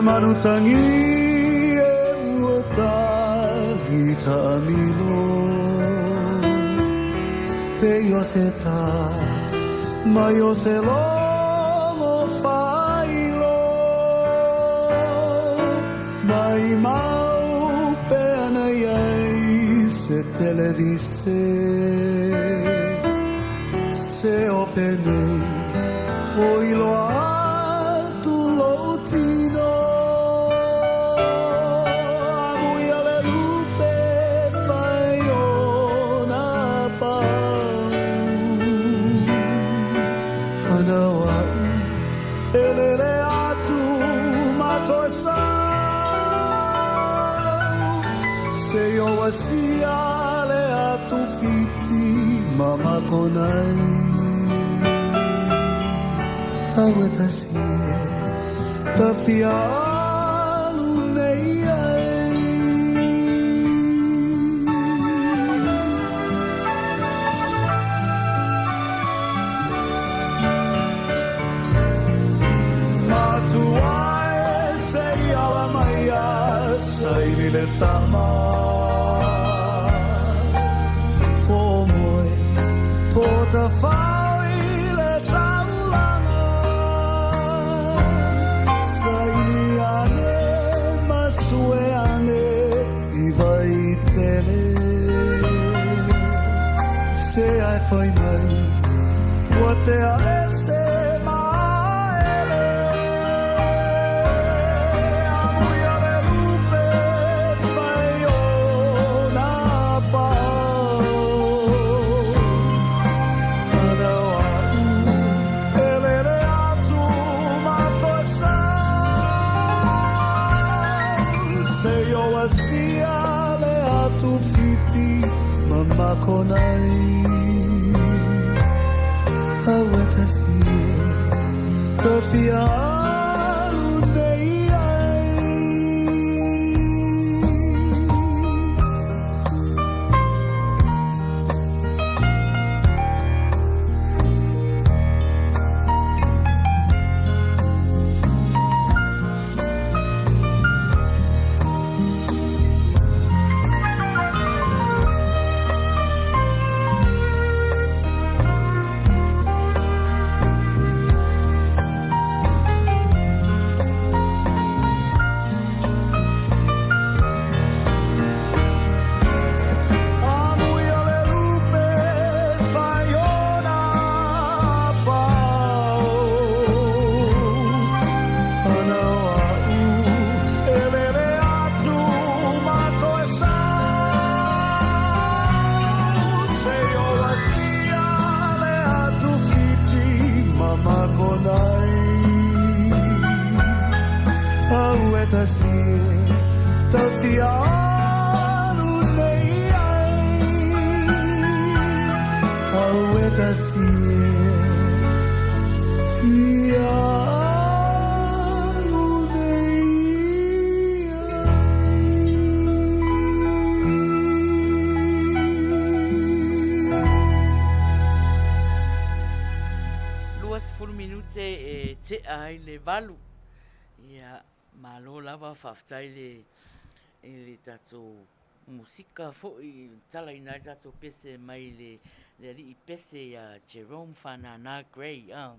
manutangi e uotangi ta'amilo pe yo se ta ma yo se longo failo mai mau pe anayai se televise se openei o iloa Sia le atu fiti mama konai aweta sie ta fia alu nei ai matuae sei ala maia sei le tama ta fau I le taulanga saini ane masue ane I vai tele se ai foi mai o te a ese konai aweta sie ta fia alu nei ai te ai le valu ia malo lava faftai le tato musika fo I tala ina tato pese mai le li pese ia Jerome Fanana Gray ia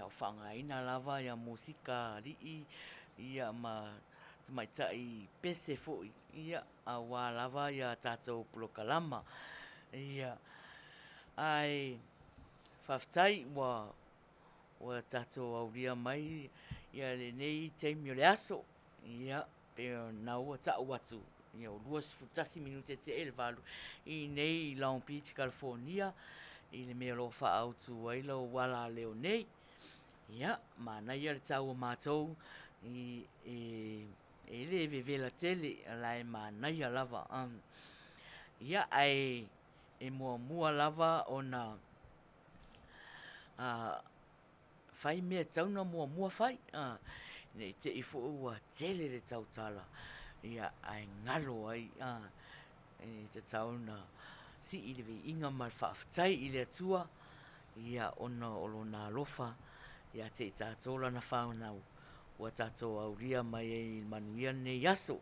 o whanga ina lava ia musika li ia ma mai tai pese fo ia a wā lava ia tato Plokalama ia ai faftai wa tato auria mai ia le nei teimi o le aso ia pe na ua ta'u atu ia o 2 minute te ele valu I nei Long Beach, California I le mea lo whaautu ai lo wala leo nei ia mana ia le tau o mātou e le vevela tele lai mana ia lava ia ai e mua lava ona fai mea tauna mua fai nei te I fo ua tele le tautala ia ai ngalo ai te tauna si I le inga mal whaaftai I le atua ia ona olona alofa ia te tātola na whaunau ua tātou auria mai e manuia ne yaso.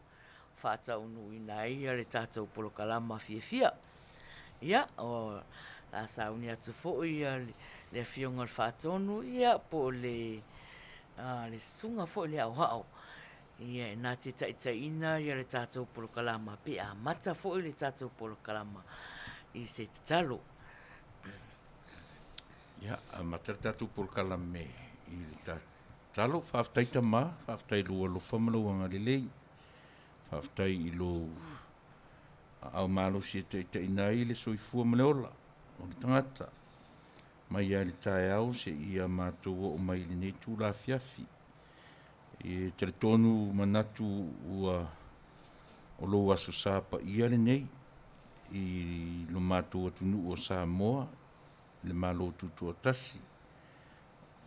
Whātau ina ia le tātou polokalama fia. Ia, o la sauni atu fo'i ia le fionga le whātonu ia po le sunga fo'i le au hao. Ia nā te taitaina ia le tātou polokalama pe a mata fo'i le tātou polokalama I se te talo. Ia, a mata le tātou polokalama me I le talo whaftai tama, whaftai lua lo whamalauanga le lei. Whaftai I lo au malo si te inai le soifua maleola o le tangata. Mai ia le tae au se ia mātou o mai le nei tū la fiafi. E te tonu manatu ua o lo aso sāpa ia le nei I lo mātou atunu o Samoa le malo tutu o tasi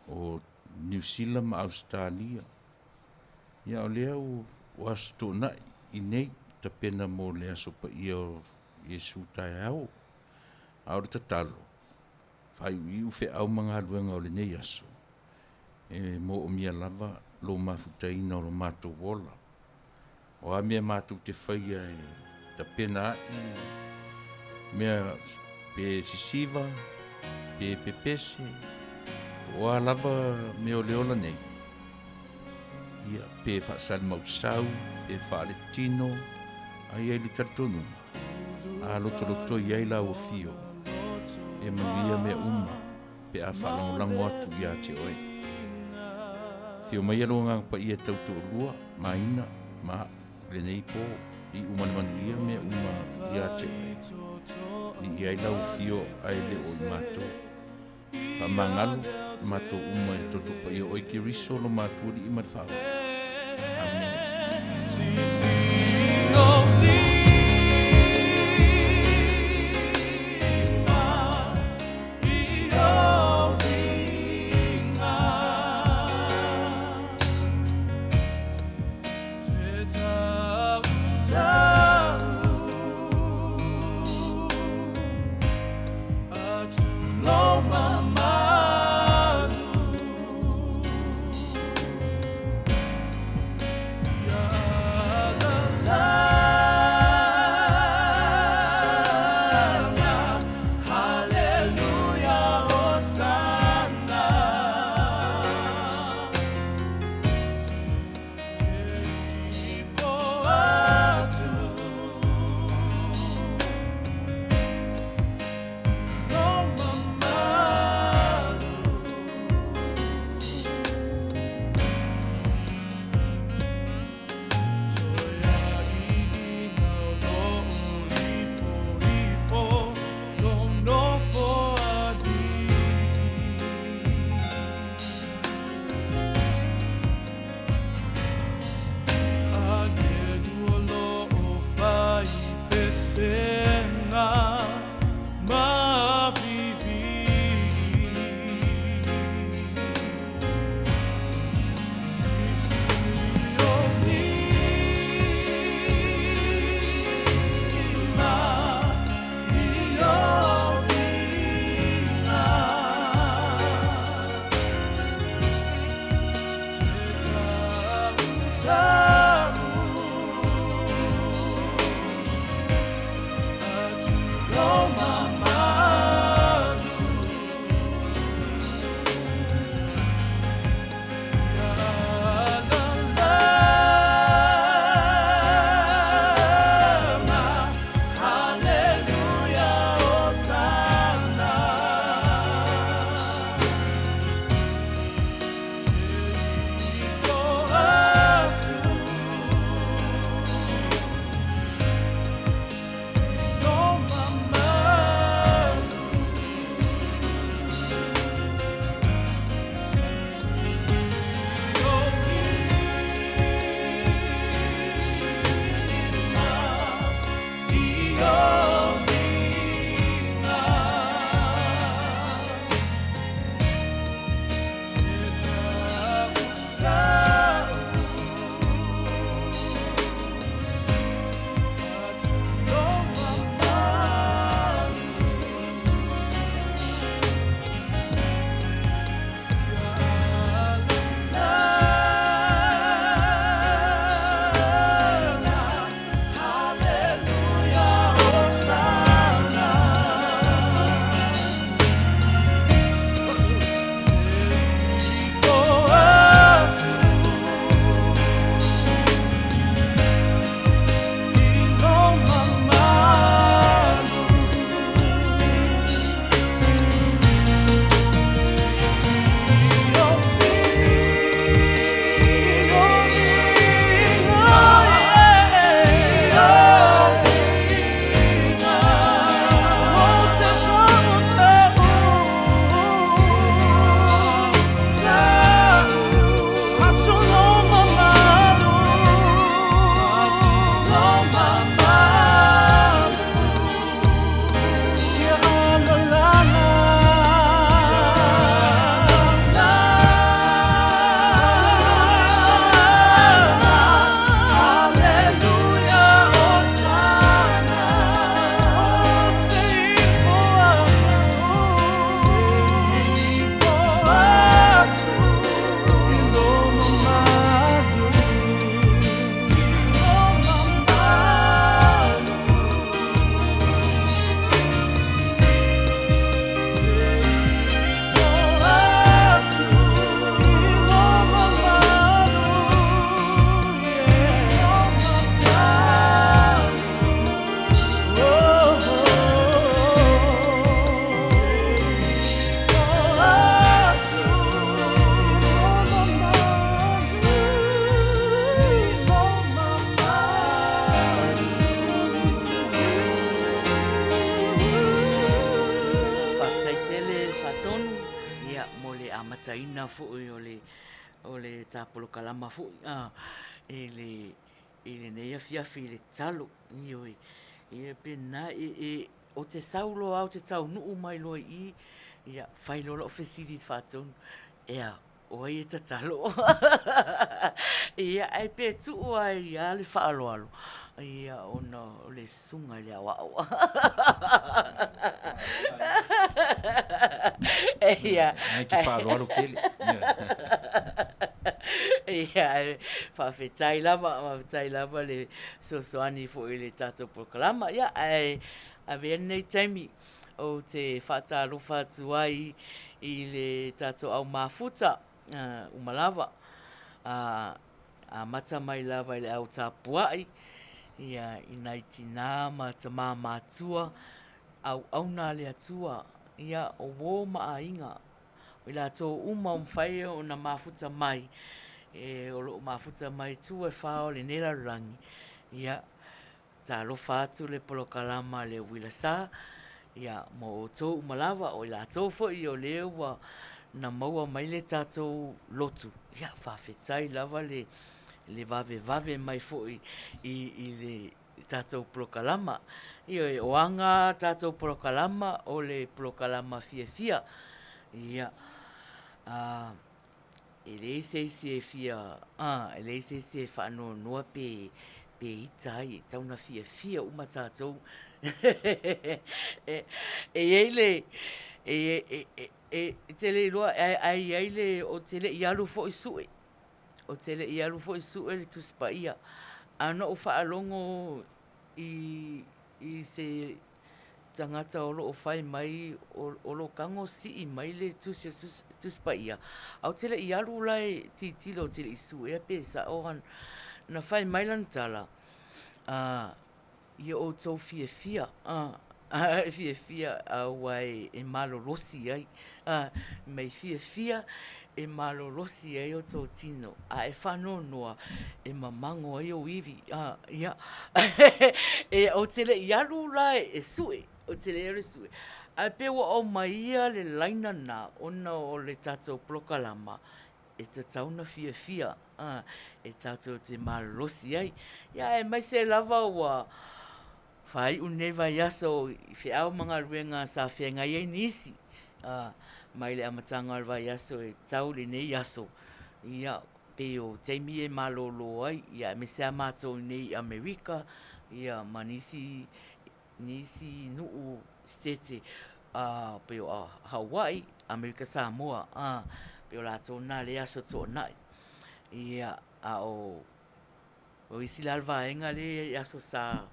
o New Zealand ma Australia. Ia o lea o aso tōna I nei ta pena mo le aso pa ia o Yesu tae au. Aore ta talo. Whai iu fe au mga luenga o le nei aso. E mo o mia lava lo mafutaina o lo mātou wola. O a mea mātou te whaia e ta pena I mea pe sisiva, pe pepese. O a lava me o leola nei. Ia pe whaasal mausau, pe whaale tino, ai li tartonu. A loto iai la o fio. E mangia me uma, pe a whaalangolango atu ia te oe. Fio mai alonga pa ia tautu o lua, maina, ma le nei po, I umanamangia me uma ia te oe. I iai la o fio ai le o I mato. Pa mangalo, mato uma e toto pa ia oe ki riso lo mato li I marwhao. Amen. taina fo'i o le tāpolo kalama fo'i. I le nei afiafi le talo. Ia pena o te saulo au te tau nuu mai loa I. Ia whailo lo fesiri whātonu. Ea, o ai ta talo. Ia ai pe tu ai ia le whaaloalo. Ia ona o le sunga le awao. Ia. Ai ki whaaloalo kele. Ia, whawhetai lava le sosoani fo I le tātou proklama. Ia, a vea nei taimi o te whātārofa atu ai I le tātou au mafuta umalawa. A mata mai lava I le au tāpuai. Ia, inai tina ma ta mātua. Au nā le atua. Ia, o wō maa inga. I la tō uma mwhai o na mafuta mai. O lo mafuta mai tu whao le nera rangi. Ia, tā lofa atu le polokalama le wilasa. Ia, mo o tō umalawa o la tō fo I o leo wa na maua mai le tātou lotu. Ia, whawhetai lava le vave mai fo I le tātou polokalama. Ia, oanga tātou polokalama o le polokalama fia. Ia, ele se fia, ele se whano noa pe itai, tauna fia uma tātou. Tele roa, ai le o tele ialu fo I sue. O tele ialu fo I sue le tuspaia. Ano o whaalongo I se tangata o lo whai mai o lo kango si I mai le tuspaia. Au tele I alu lai titilo tele isu ea pesa o na whai mai lan tala. Ia o tau fia. Fia au ai e malo rosi ai. Mai fia e malo rosi ai o tau tino. E whano noa e mamango ai o iwi. Ia. O tele I alu lai e sue. O tele ere sue. Ai pewa o maia le laina nā, ona o le tātou polokalama, e te tauna fia, e tātou te malolosi ai. Ia, e mai se lava ua whai uneva yaso, I whiau mga ruenga sa whenga iei nisi. Mai le amatanga alwa yaso e tau le nei yaso. Ia, pe o teimi e malolo ai, ia, me se amato nei Amerika, ia, manisi nuu stete pe o Hawaii, Amerika Samoa, pe o la tōna le aso tōnai. Ia, o isi lalva enga le aso sa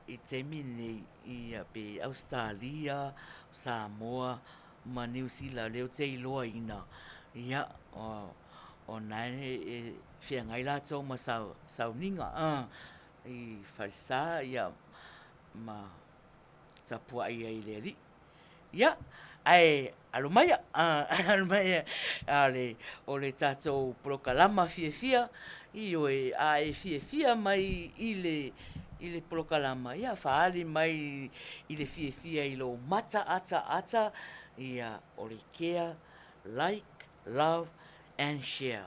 I temi nei, ia pe Australia, Samoa, ma New Zealand, leo te iloa ina. Ia, o nai e whiangai la tō ma sauninga, I wharisa, ia, ma tapua ai le ri. Ia, ai alumaya, o le tātou polokalama fia, I o e fia mai I le polokalama. Ia, whaali mai I le fia I lo mata ata, ia o le care, like, love, and share.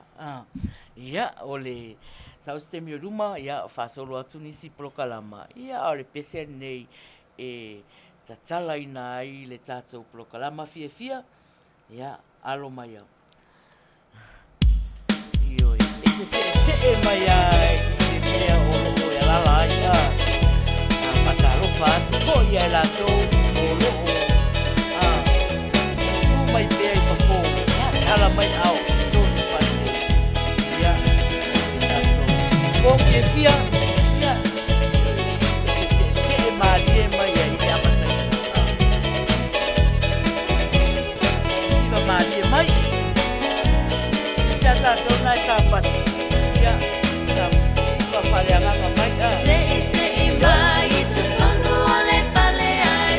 Ia, o le saustemi o ruma, ia, whasolo atu nisi polokalama. Ia, o le pese nei e tatala ina ai le tātou polokalama fia, ia, alo mai au. Ioi, e se mai ai, e mea o e lala ai, matalofa atu, ko ia e lato, o loo, mai pea I pafo, ala mai au, tōni pate, ia, ko fia, ia, se marie mai ai, ia matai, iwa marie mai, ia tātou nai kāpati, ia, ka whaleanganga mai, Se mai, tu tonu o le pale ai.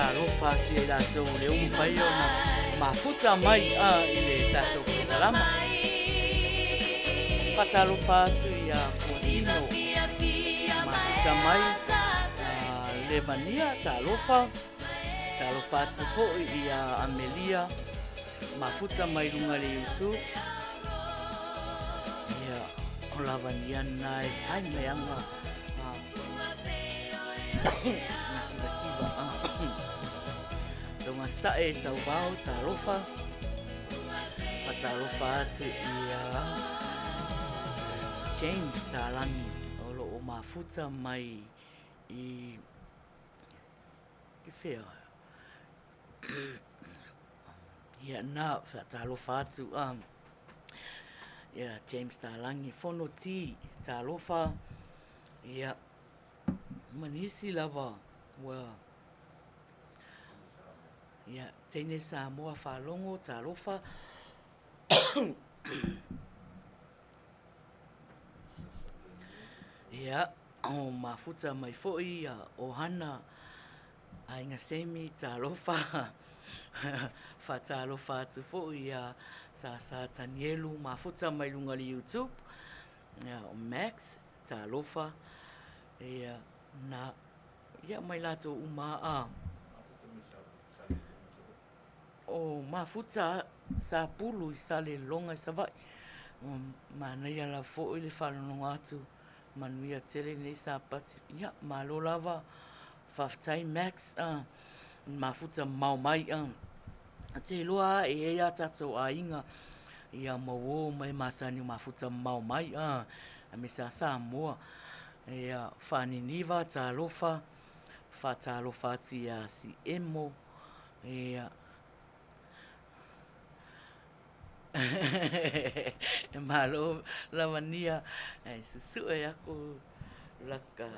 talofa si e latou le umu pai ona mafuta mai i le tatou programa. Patalofa atu ia fuatino mafuta mai le mania talofa atu fo'i ia Amelia mafuta mai lunga le YouTube. Ia o lavania nai ai me anga siva Tonga sae tau bau talofa patalofa atu ia James Talangi o lo o mafuta mai i whea. Ia nā talofa atu ia James Talangi whono ti talofa ia manisi lava wa ia tene sa moa whalongo talofa ia o mafuta mai fo'i ia o hana ainga semi talofa fa talofa atu fo'i ia sa Tanielu mafuta mai lunga li YouTube ia o Max talofa ia na ia mai lato uma o mafuta sa pulu i sale longa sa vai mana ia la fo'i le whalononga atu manuia tele nei sa pati ia malo lava faftai Max mafuta mau mai te loa e ia tatou ainga ia mau mai masani mafuta mau mai a me sa moa ia faniniva talofa fa talofa tia si emo ia malo lavania susu e aku laka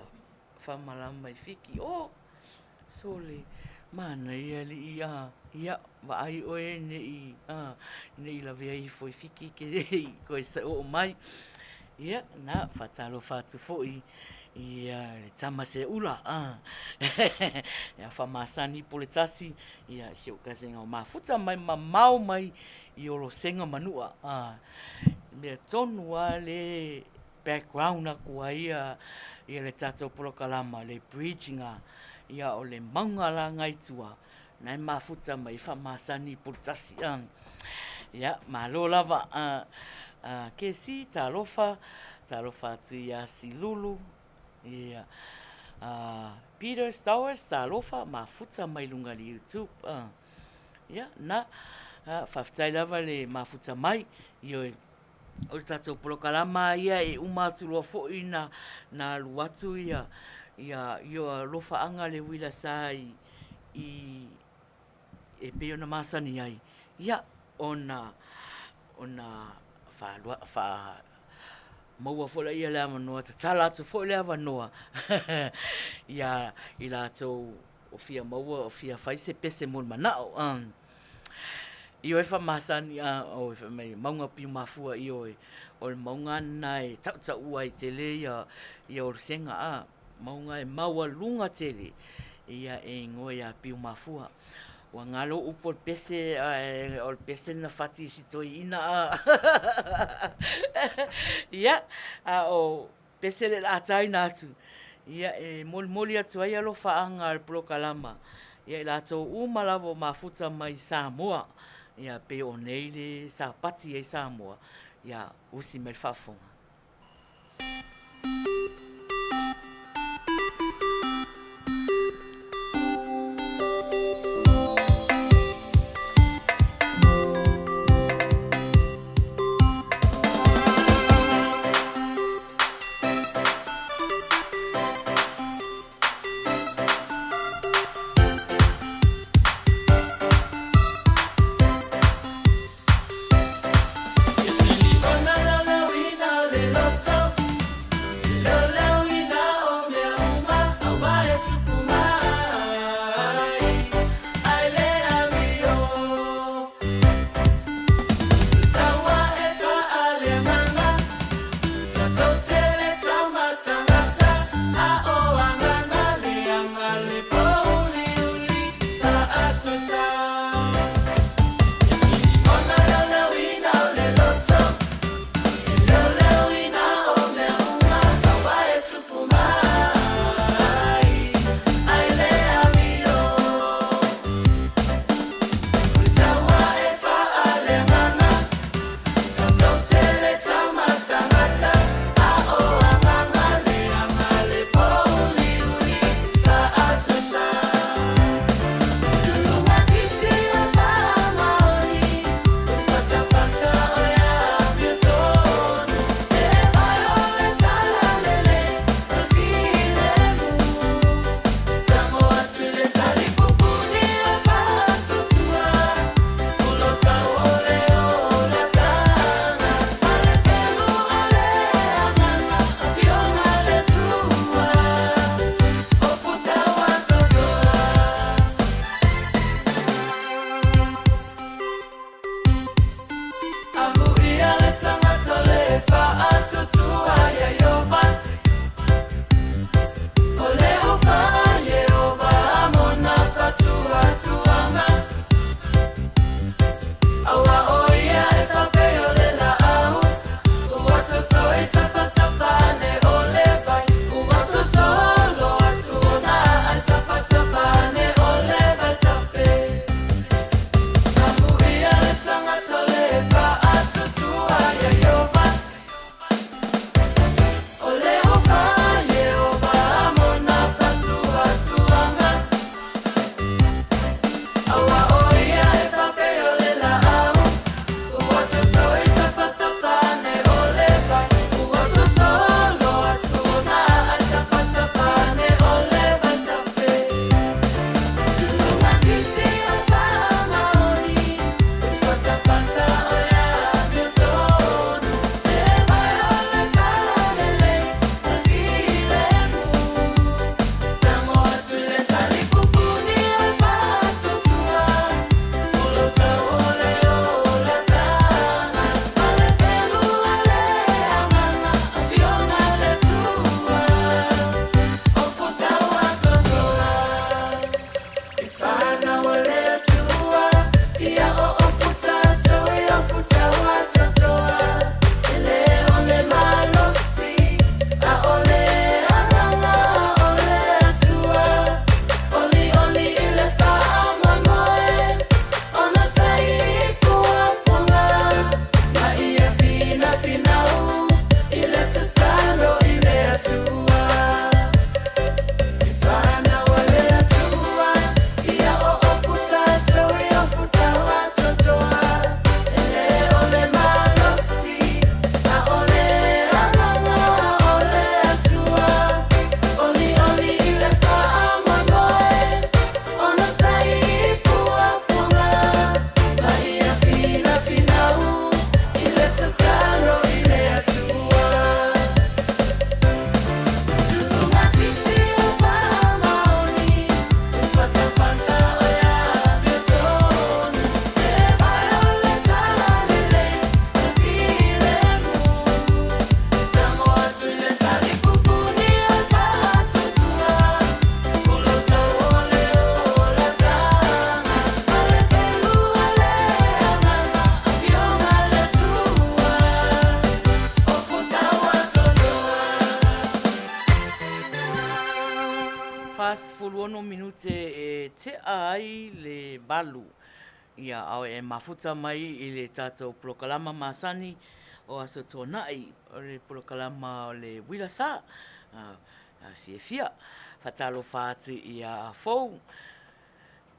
famalama i fiki sole mana ia li ia vai oe nei la via i foi fiki ke ko sa o mai ia na fatalo fatu foi ia tama se ula ia famasani poletasi ia sio kasenga mafuta mai mamau mai i olo senga manua me tonu ale background aku ia le tato polokalama le bridging ia o le maungala ngai tua nai mafuta mai famasani poletasi ia malo lava ke si talofa tu ia si lulu ia Peter Stowers talofa mafuta mai lunga li YouTube ia na faftai lava le mafuta mai io o le tatou polokalama ia e umatu loa fo'i na luatu ia lofa anga le wila sai i e pe ona masani ai ia ona fa maua fola ia le amanoa tatala atu fo'i le amanoa ia i latou o fia maua o fia fai se pese mon manao io e famasani o e mai maunga pi mafua io o le maunga nai tau ua i tele ia o senga maunga e maua lunga tele ia e ngoe a pi mafua wa ngalo upo pese o pese na fati sitoi ina ia o pese le atai natu ia e moli atu ai alo faanga al polokalama ia lato umalavo mafuta mai Samoa ia pe o nei le sa pati e Samoa ia usi mel fafonga Na ono minute e te ai le balu. Ia au e mafuta mai i le tātou prokalama masani o aso tōnai o le prokalama o le Wirasa. Fia. Fatalo whātu i a fou.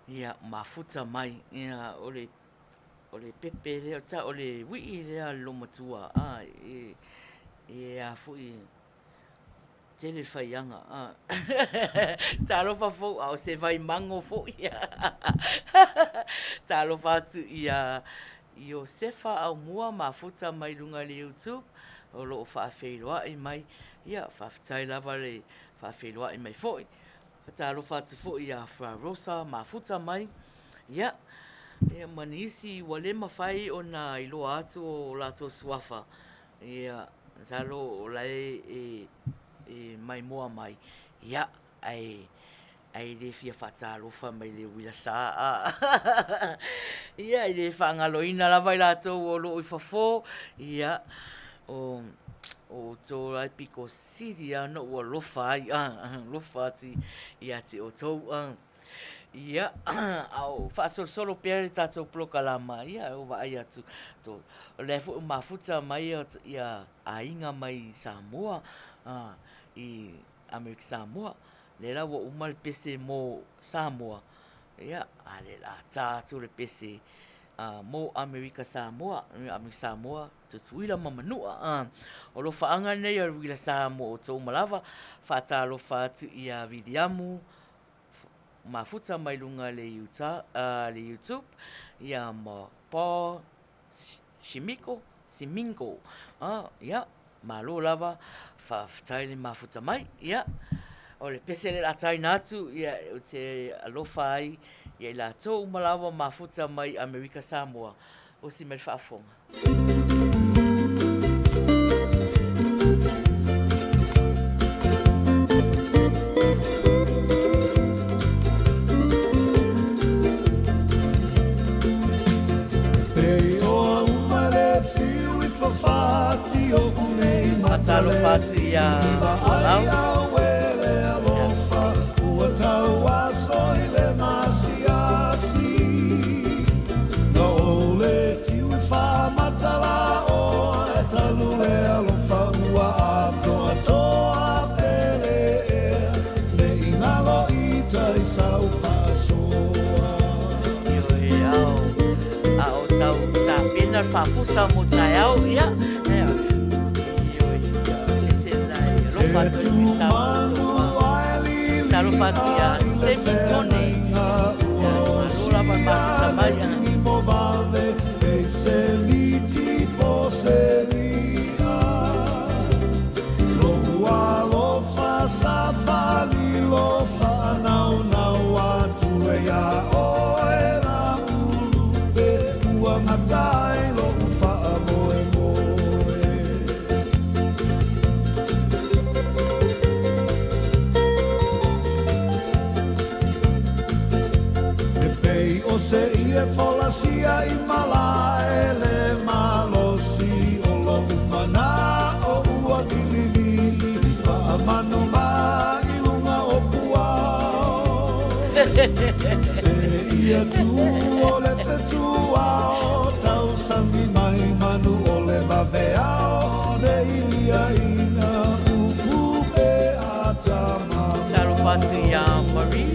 Ia mafuta mai. Ia o le pepe leo ta o le wii lea lomatua. E a fui tele whaianga. Talofa fou au se vai mango fou ia. Talofa atu ia i o sefa au mua mafuta mai lunga le YouTube. O loo whaafeiloa i mai. Ia whaafitai lava le whaafeiloa i mai foi. Talofa atu foi ia Fra Rosa mafuta mai. Ia. Ia manisi wale mawhai o na iloa atu o lato suafa. Ia salo o lai e mai moa mai. Ia, ai le fia whatalofa mai le Wirasa. Ia, i le whangaloina lava i lātou o loo i whafo. Ia, o tō rai piko siri no ua lofa ai. Lofa ati i ati o tōu. Ia, au whaasolo pere tātou prokalama. Ia, o wa ai atu. O lefu mafuta mai ia a inga mai Samoa. I Amerika Samoa. Le la wa umal pese mo Samoa. Ia, le la tātou le pese mo Amerika Samoa. Amerika Samoa, tutuila mamanua. O lo whaanga nei a wila Samoa o tō malawa. Whaatalo whaatu i a Vidiamu. Mafuta mai lunga le YouTube. Ia ma Paul Simingo. Ia, malo lava. Whaftai le mafuta mai. Ia. O le pese le atai natu. Ia, o te alofa ai. Ia i la tō umalawa mafuta mai Amerika Samoa. O si me whaafonga. Matalo fatu ia lau. Ua tau aso i le masiasi. No ole tiu i whamatala o e talu le alofa ua atoa pele ea. Ne ingalo i tai sau whasoa. Io e au. Au tau ta pena whapusa mo tai au ia. Fatu i Samoa. Talo fatu ia semi tone. Malula pa mafuta mai. E se liti poseria. Loa lofa safali lofa nau atu e a oe na ulupe. Ua ngatai lo ufa moe moe. O se ia folasia i malae le malosi o lo umana o ua lili whaamanu mai lunga o puao. Se ia tu o le whetua o tau sangi mai manu o le maveao le ilia ina upu pe a tama. Talo fatu ia Marie.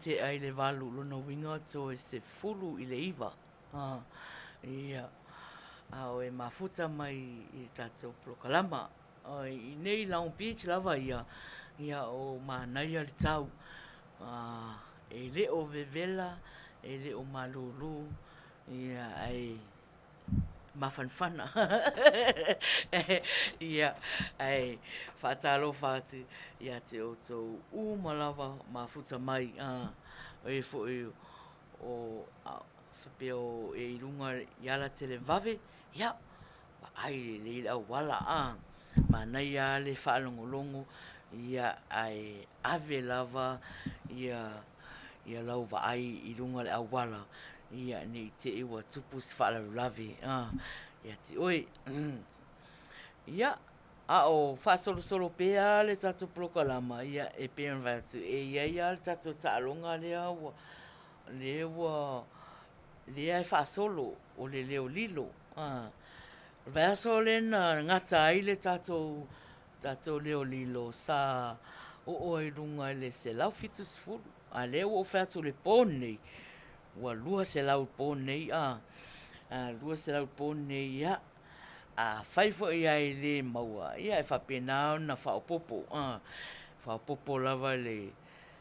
Te ai le walu lona winga to e se fulu i le iwa. Ia. Au e mafuta mai i tātou prokalama. I nei Long Beach lava ia. Ia o mānai ali tau. E le o vevela, e le o malulu. ia ai mafanfana ia ai whaatalo whaati ia te o tau umalawa mafuta mai e fo e o sape o e irunga iala tele vave ia ai le au wala ma nei a le whaalongolongo ia ai ave lava ia lau va ai irunga le au wala ia ni te iwa tupus whaalalulawe ia te oi ia o whaasolo pēa le tatu prokalama ia e pēan vatu e ia le tatu taalonga le ai whaasolo o le leo lilo Vaso lena ngata ai le tatou leo lilo sa o i runga le se lau fitu sifuru. A leo o whatu le pōnei. Ua lua se lau pōnei lua se lau pōnei ia. A whaifo i ai le maua. Ia e whapenao na whaopopo. Whaopopo lava le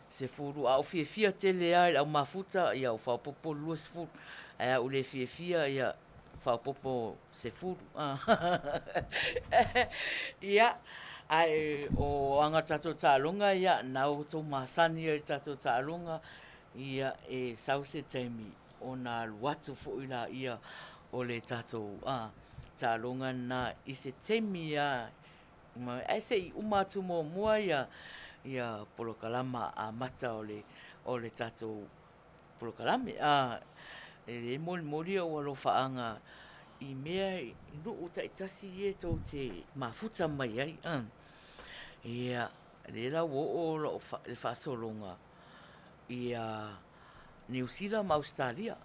se furu. A o fia tele ai au mafuta ia o whaopopo lua sifuru. A o le fia ia whaopopo se furu. Ia, ai o anga tato tālonga, ia, nau tō māsani ai tato tālonga, ia e sau se taimi o nā luatu fōila ia o le tato tālonga na i se taimi ia, ai se i umatu mō mua ia polokalama a mata o le tato polokalame. E mori o alo whaanga i mea i nuu ta itasi e tō te mafuta mai ai. Ia, le la o le whaasolonga ia New Zealand ma Australia.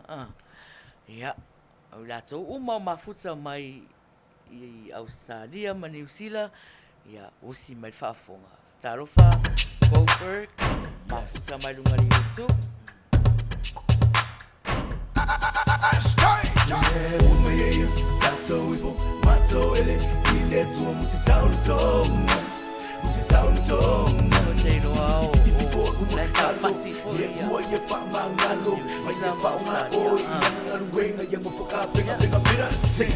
Ia, au la tō uma mafuta mai i Australia ma New Zealand. Ia, usi mai whaafonga. Tarofa, Goldberg, mafuta mai lunga li YouTube. Umeyeyo, tato ipo, mato ele, ile tuo mutisaulu tonga. Teiro ao, nesta pati foi. Ye fa mangalo, mas ye fa uma oi, ngalo wenga ye mo foka pega mira, sing.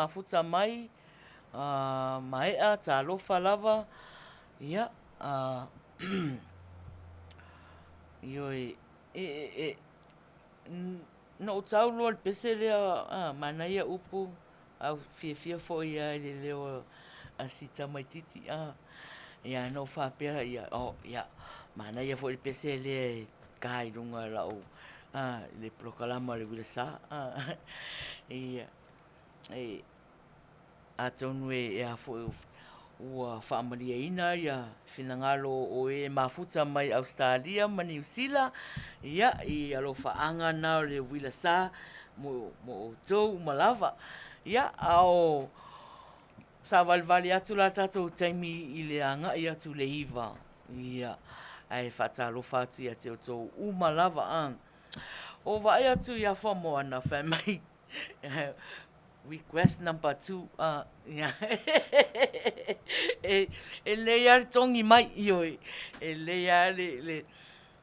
mafuta mai, maea, talofa lava, ia, ioi, no tau loa le pese lea, mana ia upu, au fia fo ia le leo a sita mai titi, ia no whapera ia, ia, mana ia fo le pese lea kai runga lau, le prokalama le wila sa, ia, a tonu e a fo ua whaamalia ina ia whinangalo o mafuta mai Australia ma New Zealand ia i alo whaanga nao le wila sa mo tau malava ia ao sa valvali atu la tatou taimi i le anga i atu le iwa ia ai whatalo whatu ia te o tau umalava o vai atu ia whamoana whamai request number 2 yeah. e leia le tongi mai ioi e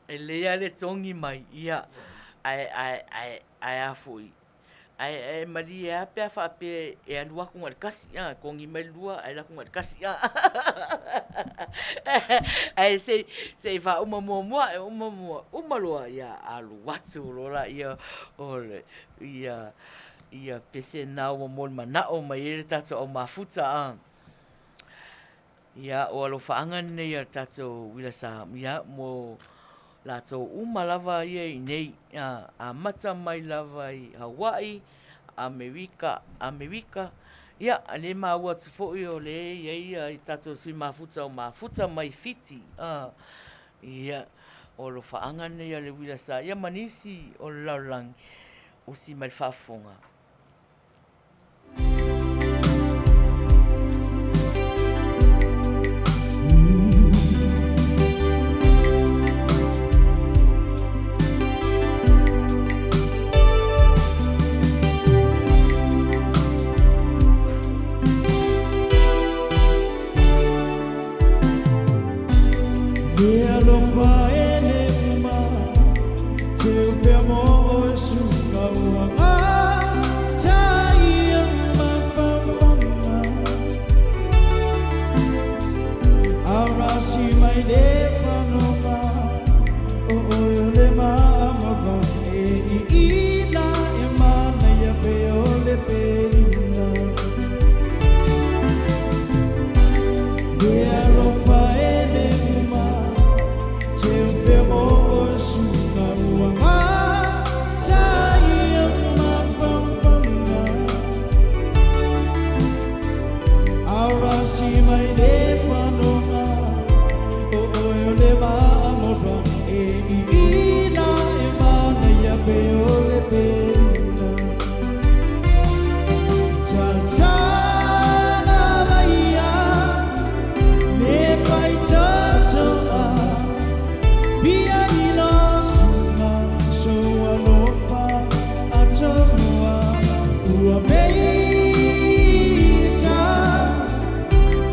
leia le tongi mai ia ai afui ai mari e pe fa pe e alua com el kasi kongi mai lua ai la com el kasi ai sei fa uma lua ia alu watu lola ia ole ia pese nao o mon manao mai e tato o mafuta ia o alo whaanga nei a tato wila sa ia mo lato lava ia i nei a mata mai lava i Hawaii, Amerika ia le maua tufoi o le ia i tato sui mafuta o mafuta mai fiti ia o lo whaanga nei a le wila sa ia manisi o laulang o si mai whafonga.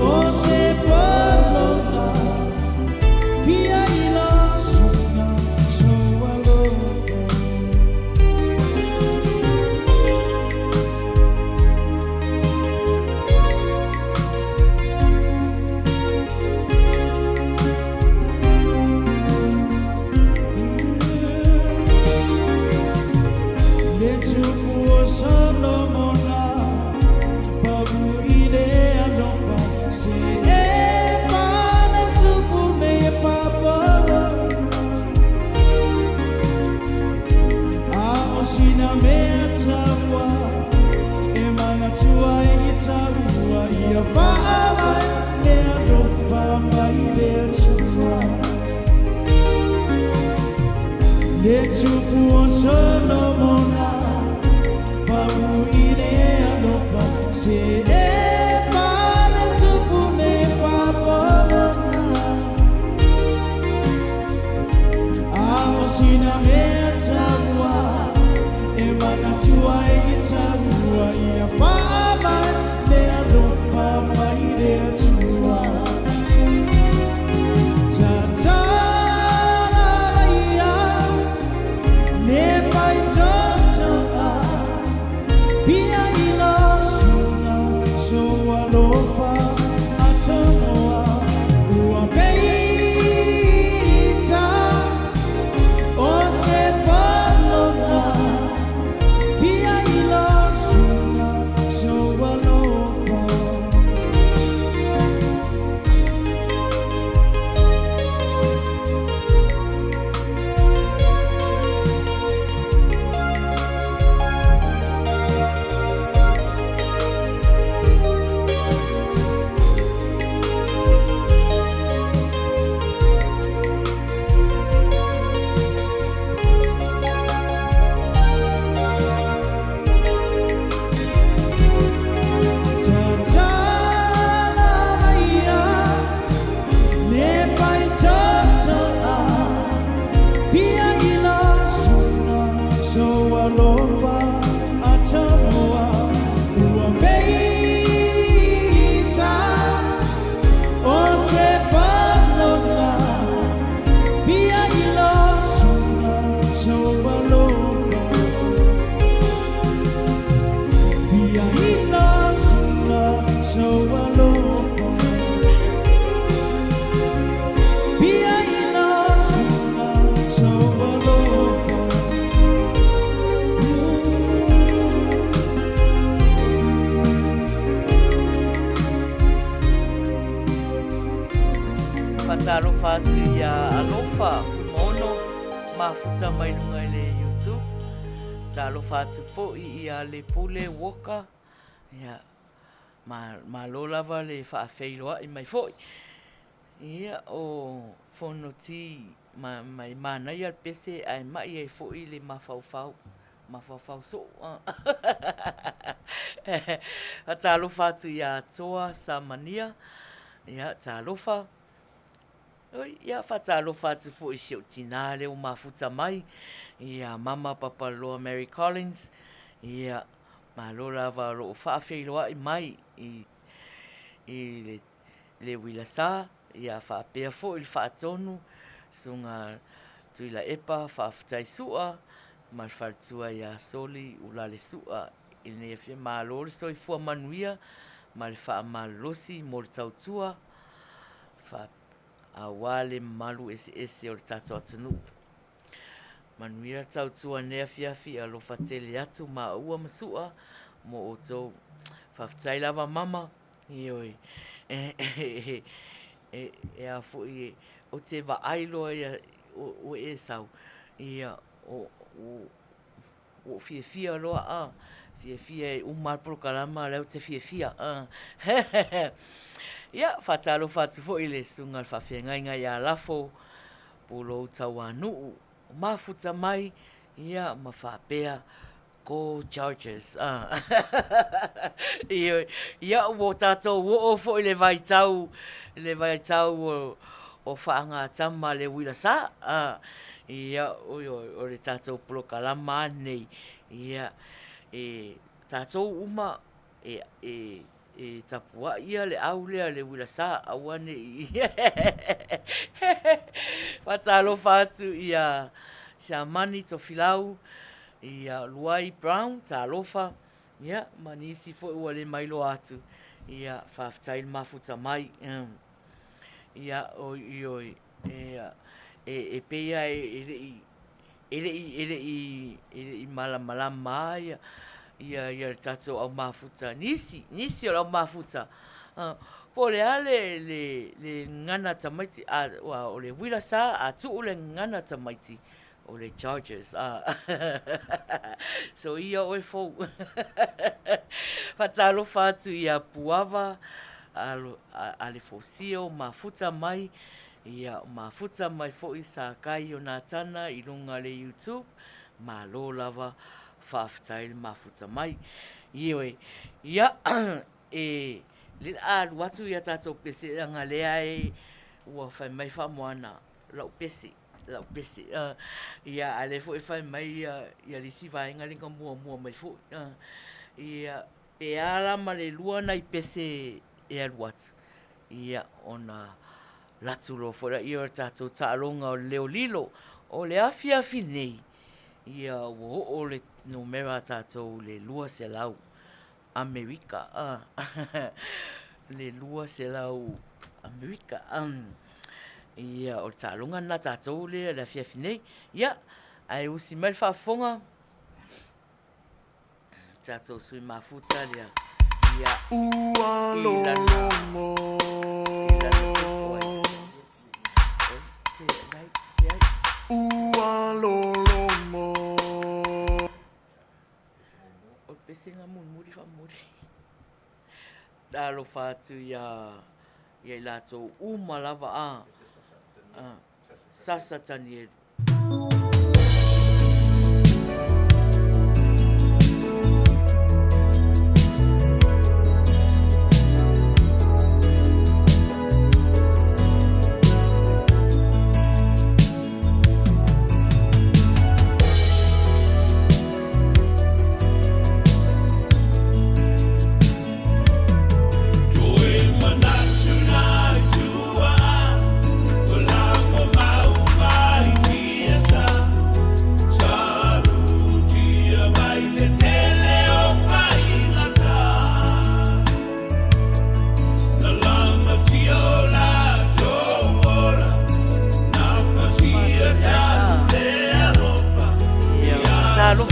Oh, Talofa atu ia alofa mono mafuta mai lunga i le YouTube. Talofa atu fo'i ia le pule woka. Ia ma lo lava le whaafeiloa i mai fo'i. Ia o whanoti mai mana ia pese ai mai ai fo'i le mawhauwhau. Mawhauwhau so. Talofa atu ia toa sa mania. Ia talofa. Ia whatalofa atu fo'i sio tina leo mafuta mai. Ia mama papa loa Mary Collins. Ia malo lava lo whaafeiloa i mai i le wilasa. Ia whaapea fo'i le whaatonu. Sunga tuila epa whaafutai sua. Mal whaatua ia soli ulale sua. I ne fia malo le soi fua manuia. Mal whaamalosi mo le tautua. Awale malu ese o le tato atunu. Manuira tautua nea fiafi a lo fatele atu ma ua masua mo o tau whaftai lava mama ioi e a fui o te wa ailo o e sau ia o fia loa a fia e umar prokalama leo te fia ia fatalo fatu fo ile sunga fafenga inga ia lafo pulo tawanu mafuta mai ia mafapea go Chargers ia wo tato wo fo ile vai tau o faanga tama le wila sa ia o le tato pulo kalama nei ia tato uma e tapua ia le aulea le wilasa awane patalo fatu ia Shamani Tofilau ia Luai Brown talofa ia manisi fo wale mailo atu ia faftai mafuta mai ia o ioi e peia ele i mala mai ia tato au mafuta nisi o mafuta po le ale le ngana tamaiti o le wilasa a tu le ngana tamaiti o le Chargers so ia o fo fatalo fatu ia puava ale fosio mafuta mai ia mafuta mai fo isa kai ona tana i lunga le YouTube ma lo lava whaaftai mafuta mai. Ioi, ia le watu ia tato pese anga lea ua whai mai whamoana lau pese. Ia ale fo whai mai ia lisi vaenga linga mua mai fo. Ia pe ala ma le lua nai pese watu. Ia ona latu lo fora ia tato taalonga o leo lilo o le afi nei. Ia o le numera tatou le lua se lau Amerika le lua se lau Amerika ia o talonga na tatou le fiafi nei ia ai usi mai whaafonga tatou sui mafuta lea ia ua longo ua longo Pesinga muri talo fatu ia lato uma lava sasa taniel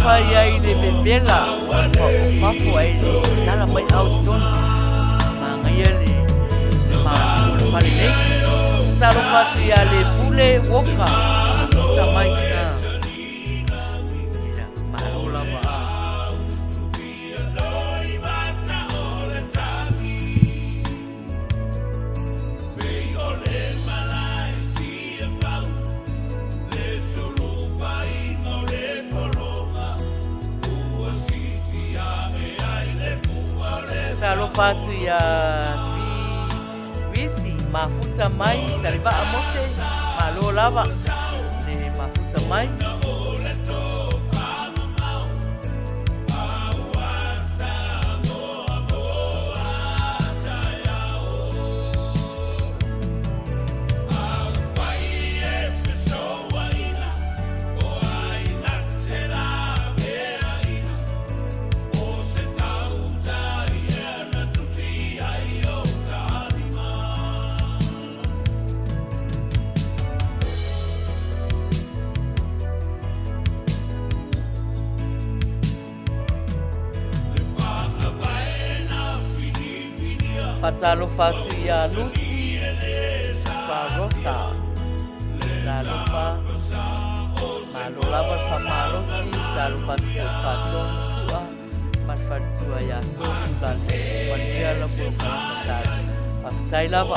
fai ai le bebela fafo ai le tala mai au zona ma ngai le ma fale nei whatalo fatu ia le pule woka. Samai na. Ia, malo lava a. Talo fatu ia visi mafuta mai taliba amose malo lava le mafuta mai Patalo fatu ia Lucy Farosa la lupa malo lava famalosi talo fatu faton sua manfatu ya so dan mania la por matar pastai lava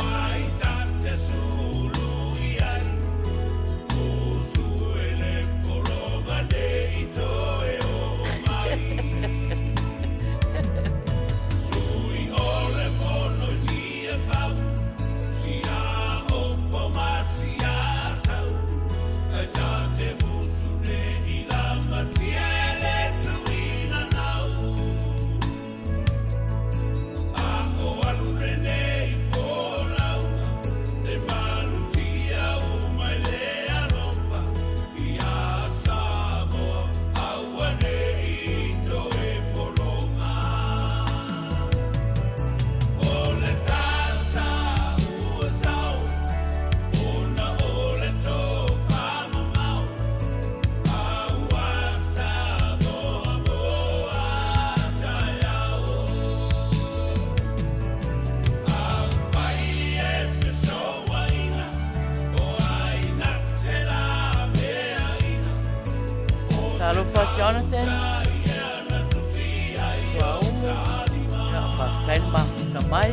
Talofa Jonathan Waumu pastai mafuta mai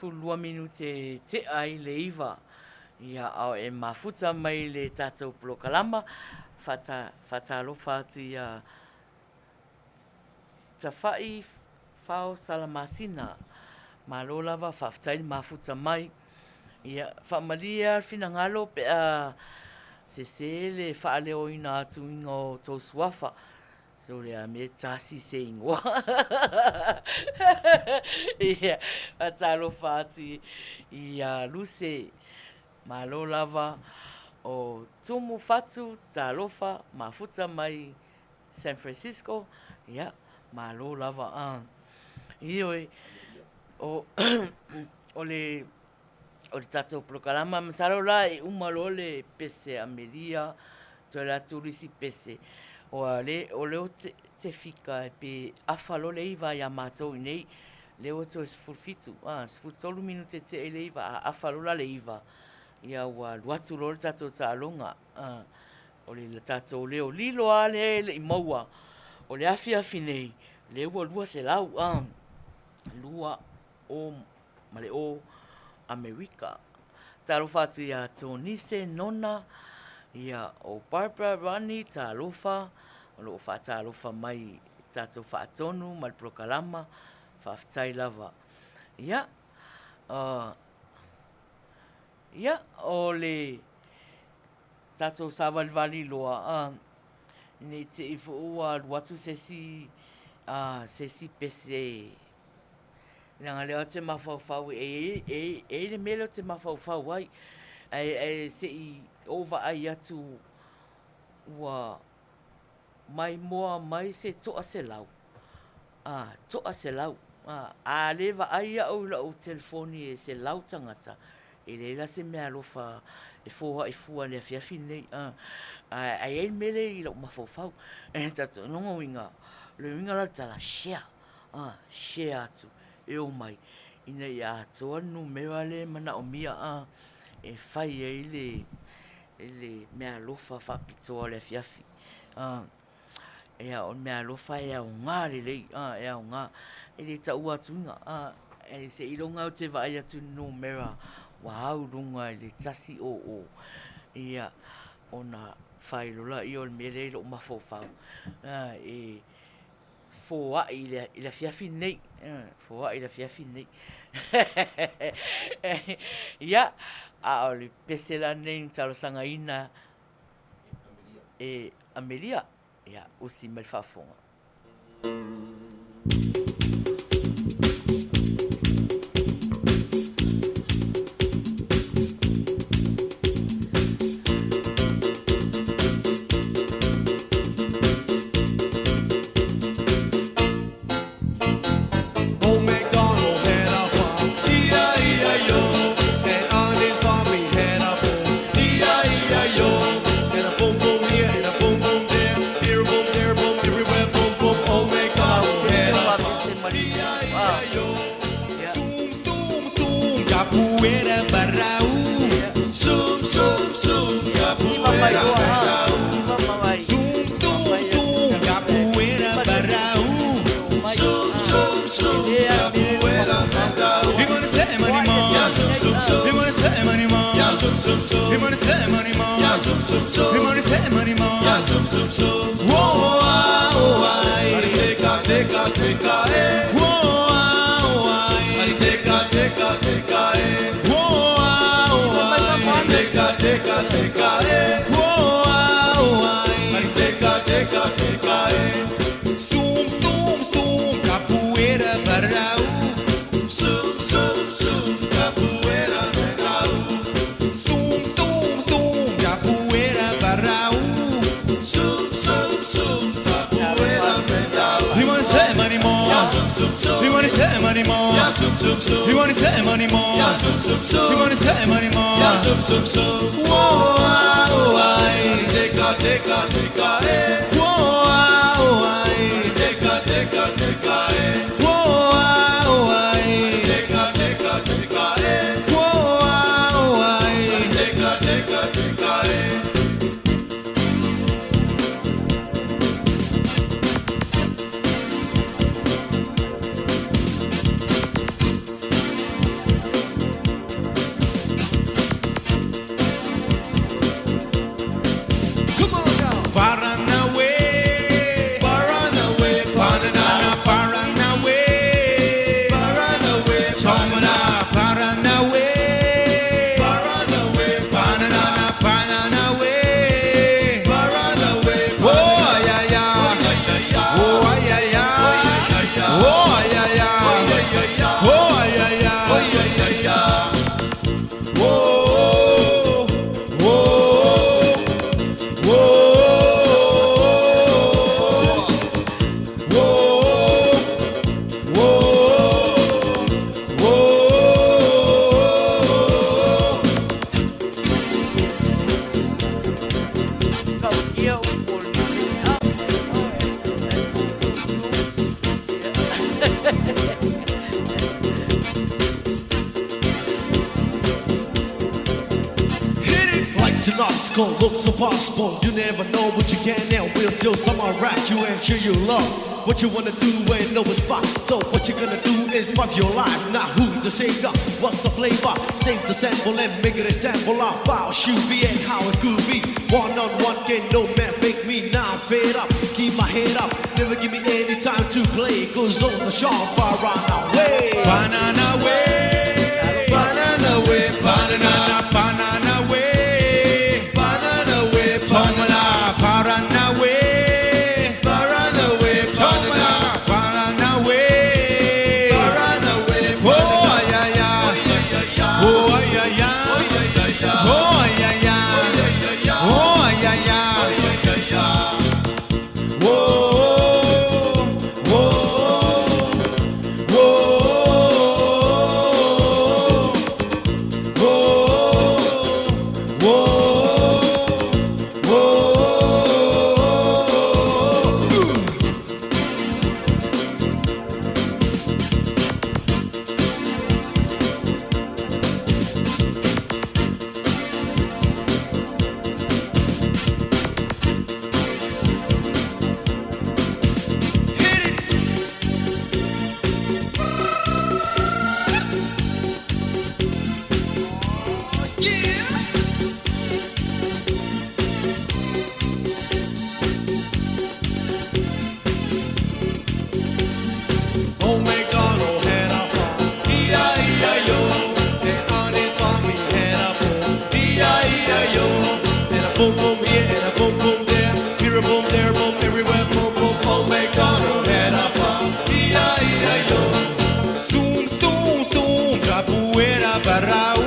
fulua minute te ai le iwa ia au e mafuta mai le tatou plokalama fata alofa atu ia tawhai whao salamasina malo lava whaftai mafuta mai ia whamalia fina ngalo pe a se le whaale o ina atu ingo tau suafa so le a me tasi se ingoa. Ia, atalo fati ia luse malo lava o tumu fatu talofa mafuta mai San Francisco ia malo lava ioi o o le tatou prokalama masalo la e umalo le pese Amelia to la turisi pese o le te fika pe afalo le iva ya matou nei le o to sfulfitu sfutolu minute te le iva afalo la le iva ia wa watu lo tatou talonga o le tatou leo lilo ale le maua o le afia finei le ua lua se lau lua o male o Amerika talofa ia Tonise nona ia o Barbara Rani talofa o lo fa talofa mai tatou fa tonu mal prokalama whaftai lava. Ia, ia, o le tatou sawalwali loa, nei te i ua watu se si pese, nanga leo te mawhauwhau, e le mele o te mawhauwhau ai, se i ova ai atu ua mai moa mai se toa se lau. Toa se lau. A lewa ai au la o telefoni e se lau tangata. E leila se mea lofa e fōha e fua le fiafi nei. Ai e mele i lau mawhauwhau. E tato nongo winga. Le winga lau tala share. Share atu. E o mai. Ina i a toa nu mewa le mana o mia. E whai e le mea lofa whapitoa le fiafi. Ea o mea lofa e au ngā lelei, e au ngā, e le ta ua tunga, e se i ronga o te vai atu no mera, wa au runga e le tasi o, ia o na whairola i o le mere o mawhauwhau, e fōa i le fiafi nei, fōa i le fiafi nei. Ia, a o le pesela nei talo sanga ina, e Amelia. Ja, aussi mal fafonga. He wanna say money more. He wanna say money more. He wanna say money more. Whoa, take a, whoa, take a, Look so possible, you never know what you can and will till someone rap you and show you love. what you wanna do when no spot. So what you gonna do is rock your life. Now who to shake up? What's the flavor? Save the sample and make it a sample of how should be and how it could be. One on one can no man make me. Now I'm fed up. Keep my head up. Never give me any time to play. Goes on the sharp banana way. Banana way. Banana way. Banana banana way. Banana way. Banana banana way. Banana way. Banana way. Banana way. Oh yeah yeah. Oh yeah yeah. Oh yeah yeah. Oh yeah yeah. Whoa, whoa, whoa, whoa, whoa, whoa. Old MacDonald had a farm, E-I-E-I-O, and on his farm he had a boom, E-I-E-I-O, and a boom boom here and a boom boom there, here a boom, there a boom, everywhere boom boom. Old MacDonald had a farm, E-I-E-I-O. Zoom zoom zoom, capoeira barau.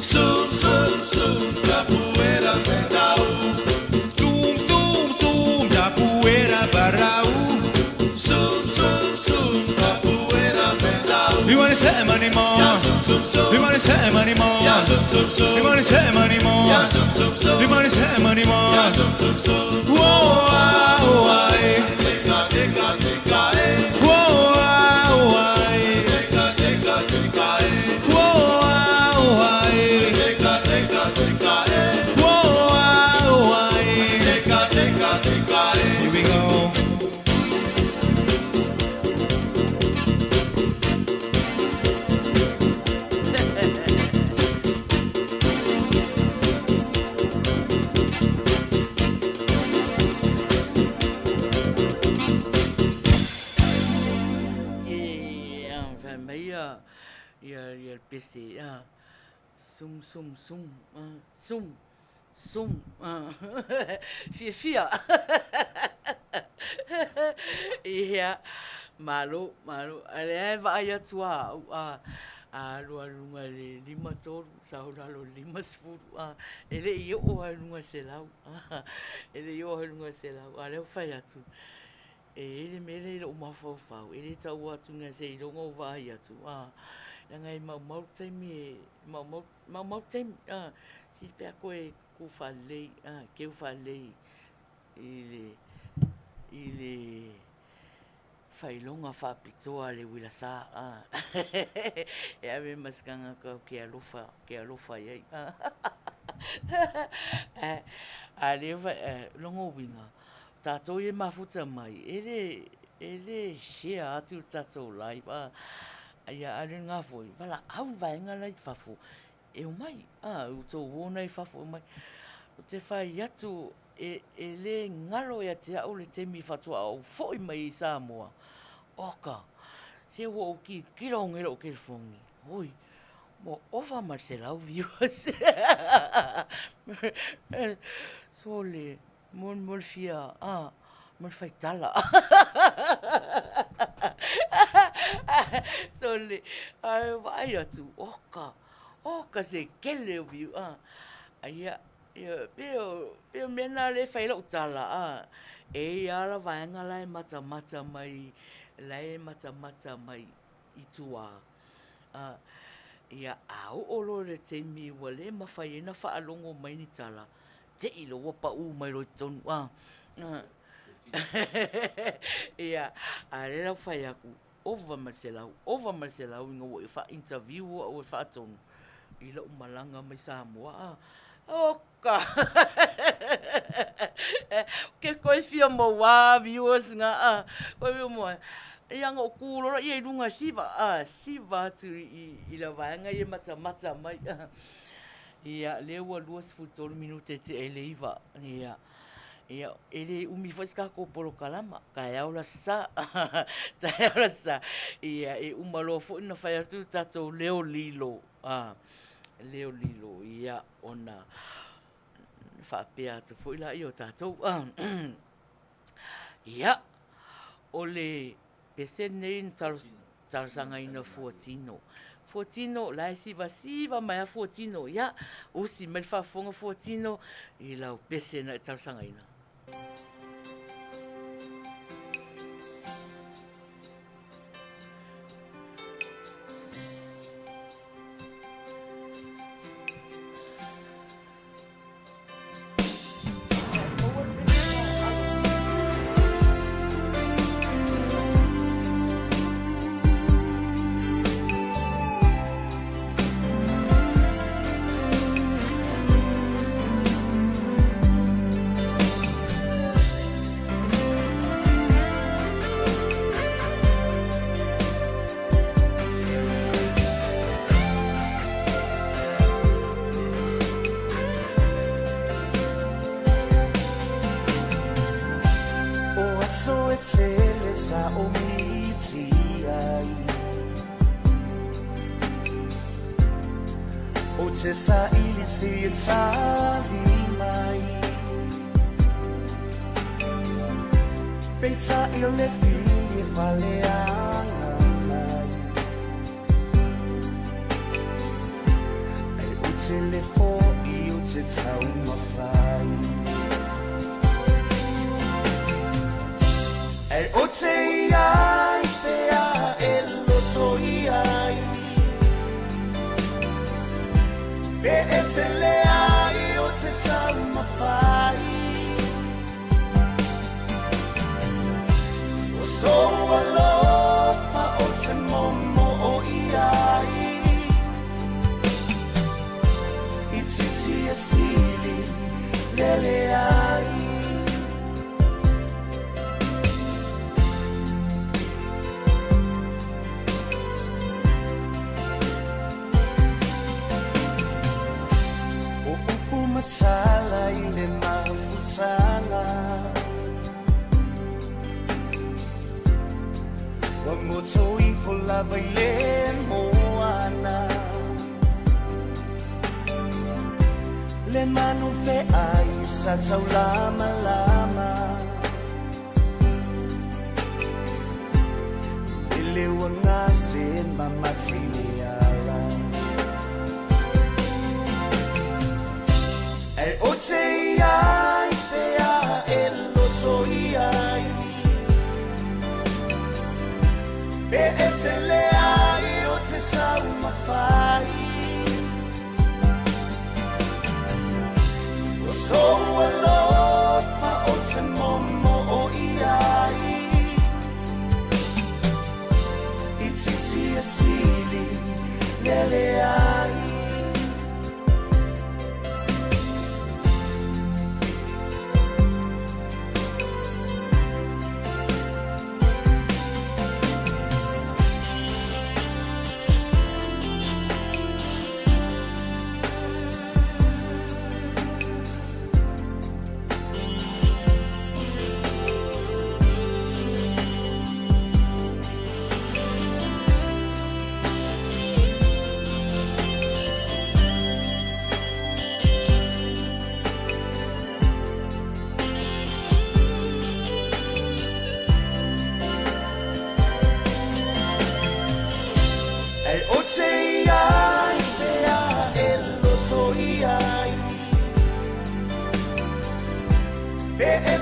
Zoom zoom zoom, capoeira barau. Zoom zoom zoom, capoeira barau. Zoom zoom zoom, capoeira barau. You wanna say money more? Yeah, zoom zoom zoom. You wanna say money more? Yeah, zoom zoom zoom. You wanna say money more? Yeah, zoom zoom zoom. You wanna say money more? Yeah, zoom zoom zoom. Whoa, oh, I. Teka, teka, teka, eh. Whoa, oh, I. Teka, teka, teka, eh. Whoa, oh, I. Teka, teka, teka, eh. Whoa, oh, I. Teka, teka, teka, eh. Here we go. il PC sum sum sum sum sum fia ia malu ale vai atua a lunga le lima toru saura lo lima sfuru ele io o lunga selau ele io o lunga selau ale fai atu ele mele o mafofau ele tau atu nga sei longo vai atu ngai mau taimi mau taimi si pe koe ku falei ke falei ile fai longa fa pitoa le wila sa e ave maskanga ka ke alofa ye ale longo winga tato ye mafuta mai ele share atu tato live ia ale nga foi vala au vai nga lai fafu e mai u to wona i fafu mai te fai atu ele ngalo ya te au le te mi fatu au foi mai Samoa oka se wo ki kilongero ke fongi oi mo ova Marcelo viewers sole mon fia mon fai tala sole vai atu oka se kele viu ia Peo mena le fai la utala e ala vai ngala mata mai lai mata mai itua ia au olo le te mi wale ma fai na fa alongo mai ni tala te ilo wa pa u mai lo ton ia ale la fai aku over Marcelo ngo fa interview o fa ton ilo malanga mai Samoa Oka. Ke koe fia mo wā viewers ngā koe mo ia ngā kūrora ia i runga siva atu i la vaenga ia mata mai. Ia lewa 2 minute te e leiva. Ia ele umi faiska ko polo kalama kai aula sa tai aula sa ia e umalo fo na fai atu tato leo lilo ia ona fa pea tu fo ila io tato ia ole pese nei tal sanga ina Fortino la siva mai Fortino ia usi mel fa fonga Fortino ila pese na tal sanga ina. Sa ili si tali mai Peita il ne figli fale mai E uce le fo io ce tau ma fai E uce iai fea e lo so iai E se le ai o te tau ma fai O so alofa o te momo o iai I titi e sili le ai Tala ile mafutala Wag mo to'y fulava ilen mo ana Le manu fe ay sa tau lama Ile wangasin mamatili alam E o te iai fea e loto iai E te le ai o te tau mawhai O so alofa o te momo o iai I titi e sili le ai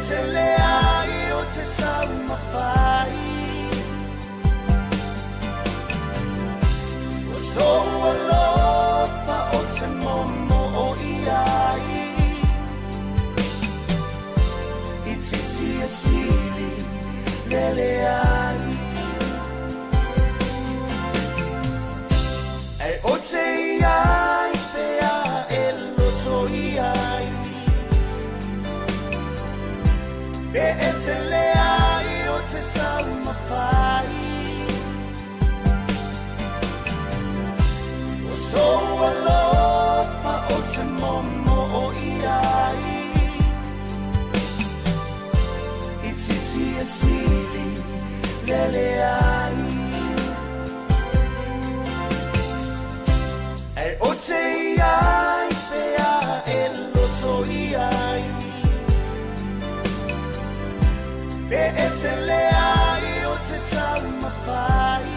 Se le ai o te tau mawhai O so alofa o te momo o iai I titi e sili le ai E o te iai fea e loto iai tau mawhai O so alofa o te momo o iai I titi e sili lele ai E o te iai pea e loto iai E te leai o te tau mawhai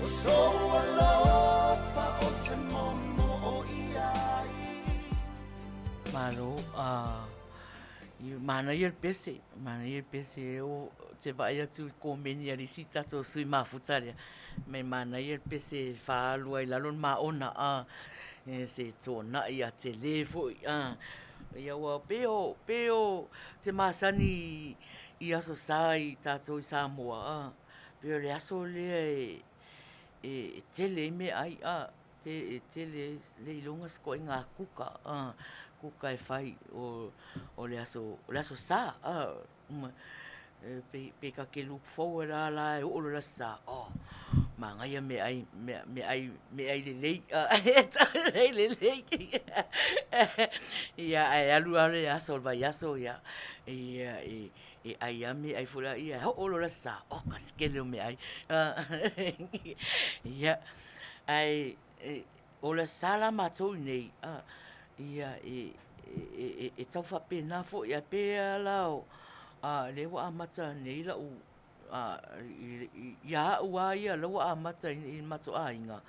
O so alofa o te momo o iai Malo, mana ia pese o te vai atu ko meni ali si tato sui mafutaria. Me mana ia pese whaalu ai lalon maona se tōna ia te lefo ia wa peo te masani i aso sai tato i Samoa peo le aso le e tele me ai te tele le ilonga sko ngā kuka kuka e whai o le aso sa pe ka ke look forward ala e olo la sa ma ngai me ai le lei le lei ia ai alu ale aso vai aso ia e ai ame ai fora ia olo la sa ka skele me ai ia ai o la sala matou nei ia e tau whapena fo ia pēr lao le wa amata nei la u ia ua ia la wa amata i mato ainga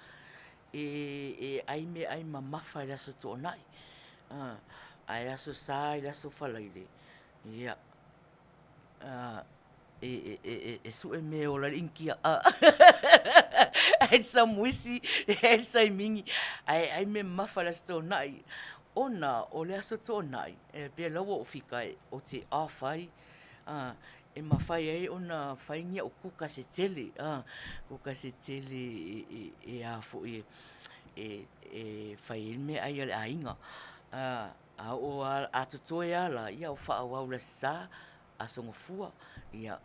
e ai me ai mamafa i aso tōnai ai aso sa i aso whalaire ia e su e me o la inkia ai sa muisi ai sa mingi ai me mafa i aso tōnai ona o le aso tōnai pe lawa o fika o te awhai e mawhai ai ona whaingia o kuka se tele e a fo e whai me ai ale ainga a o a tutoe ala ia o whaawau la sa a songo fua ia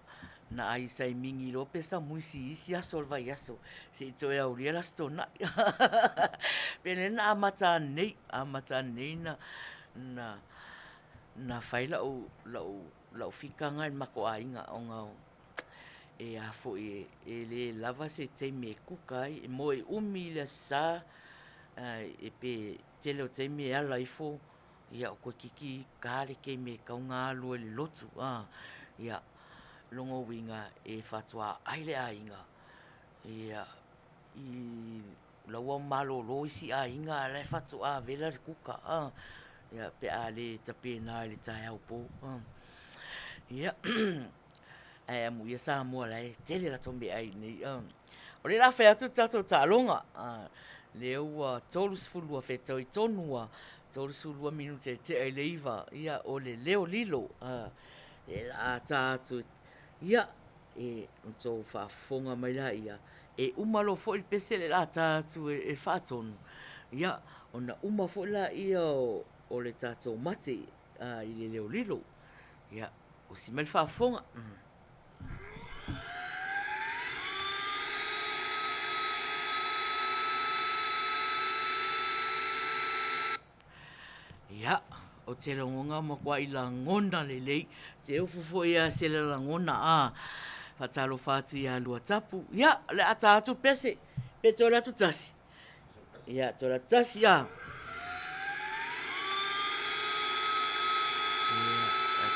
na ai sai mingi lo pesa muisi isi aso vai aso se toe au ria lasto na pene na amata nei na faila o lau fika ngai mako ainga o ngau e a fo e le lava se te me kukai e mo e umi le sa e pe tele o te me ala ifo ia o ko kiki kare ke me kaunga lu le lotu ia longo winga e fatua aile ainga ia i lawa malo loisi ainga le fatua vela kuka ia pe ale tape na le tai au po ia ai amu ia sa mo la tele la tombe ai nei o le la fe atu tato talonga le ua tolus fulua fe toi tonua tolus fulua minute te ai leiva ia o le leo lilo e la tatu ia e so fa fonga mai la ia e umalo fo il pese le la tatu e fa tonu ia ona uma fo la ia o le tato mate i le leo lilo ia o si mal fa fonga ia o te rongonga mo kwa i la ngona lelei te ufufo ia se le la ngona fatalo fati ia lua tapu ia le ata atu pese pe tola tu tasi ia tola tasi ia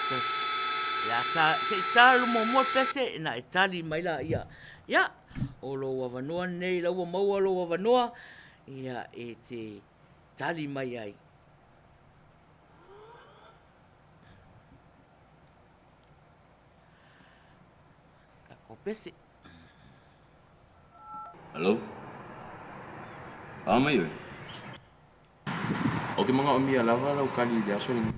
tasi ia ta se talu mo pese na itali mai la ia o lo wavanoa nei la maua lo wavanoa ia e te tali mai ai pese. Hello? Mai oi. Oke mga omia lava lau kali dia so ni.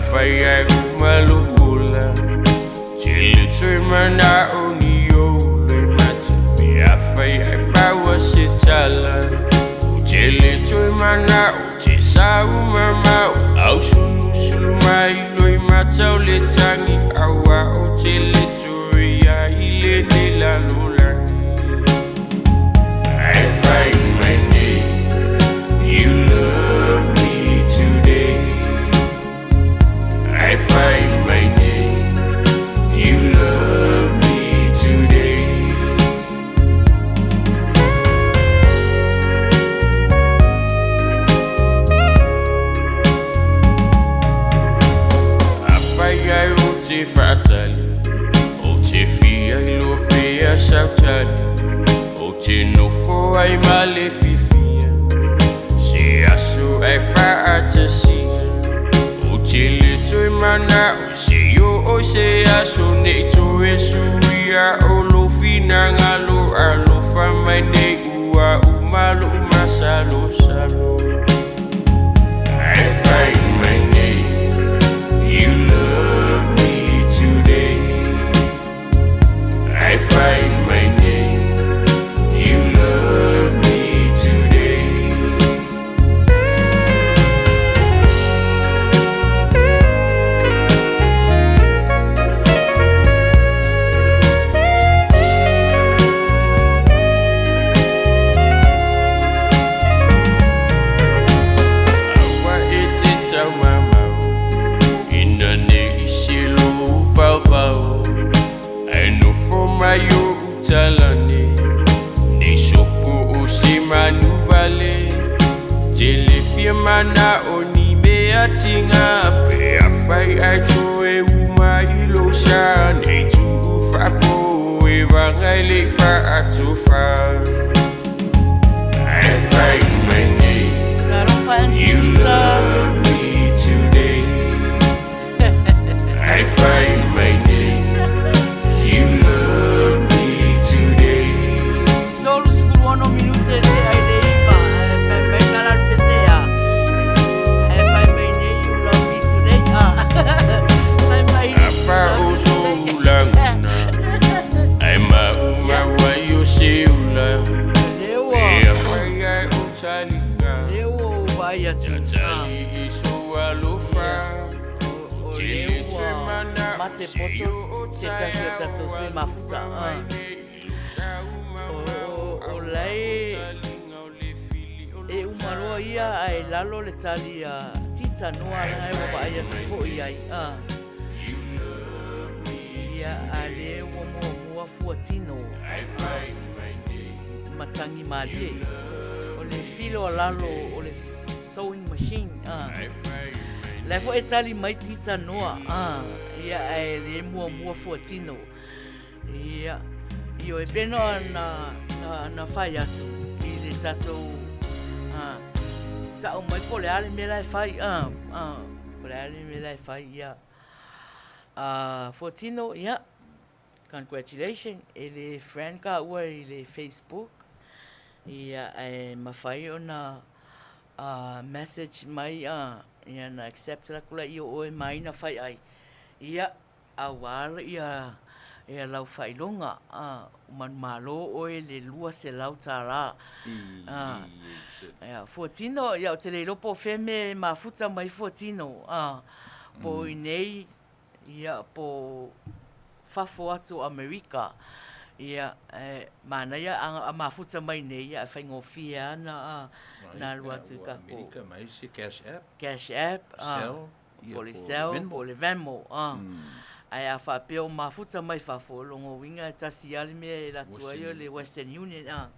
Fire mana oni o le matu me afai ai bawa se tala Jele toi mana o te sau mama au sulu mai loi matau le tangi awa o jele toi ai le ne la lula I find my name you love me today I find my name you love me today Apai o te fatali o te fia I lo pea sautali o te nofo ai male fifia se aso ai faatasia o te le toi mana o se yo o se aso nei toe suia o lo fina ngalo alo fa mai nei ua umalo masalo salo I find my name you love me today I find my name you love me today Awa ete tau mamau ina ne isilo pau ai no mai o utalane ne sopo o se manu vale Jele pia mana o ni me atinga pe afai ai tu e uma ilo sa nei tu fa po e vangai le fa atu fa I find my name you love me today I find my name you love me today Todos por 1 minuto de aí vai calar PCA. Vai bem you love me today. Vai bem. Apa uso ulanguna ai ma wa yo se ulang Leo. e afai ai utalinga Leo vai a tali iso alufa Jele Leo. toi mana Mate poto se tato se mafuta. O lei e umaroa ia ai lalo le tali a tita noa na e wa ia fo ia ia ale wo mo fuatino matangi malie o le filo o lalo o le sewing machine le fo e tali mai tita noa ia ai le mo fuatino ia io e peno na fai atu i le tato ta o mai pole ale me lai fai pole ale me lai fai ia Fortino ia congratulations ele friend ka ua i le Facebook ia e mawhai ona message mai ia na accept la kula ia oe mai na whai ai ia awara ia e lau whailonga man malo oe le lua se lau tara Fortino ia o te le lopo feme mafuta mai Fortino po inei ia po fafo atu Amerika ia mana ia a mafuta mai nei ia whaingofia na lua tu kako Amerika mai se Cash App Policel po le Venmo ai a whapeo mafuta mai fafo longo winga tasi ali me la tuaio le Western Union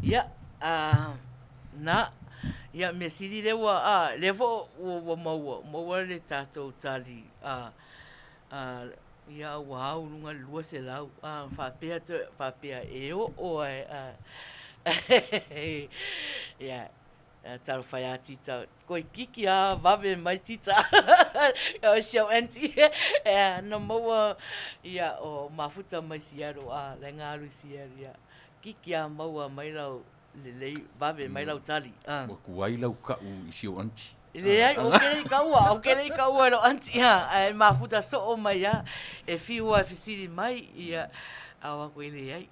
ia na ia me siri lewa levo o maua le tatou tali ia wow lunga lua se lau whapea e o ai ia taro whai a tita koe kiki a vave mai tita o siau anti na maua ia o mafuta mai siaro le ngaru siaro ia kiki a maua mai lau lelei vave mai lau tali wa kuai lau ka u i siau anti Le ai, o ke le kaua lo anti ha, e mafuta so o mai ya, e fiua e fisiri mai, ia, awa koe le ai,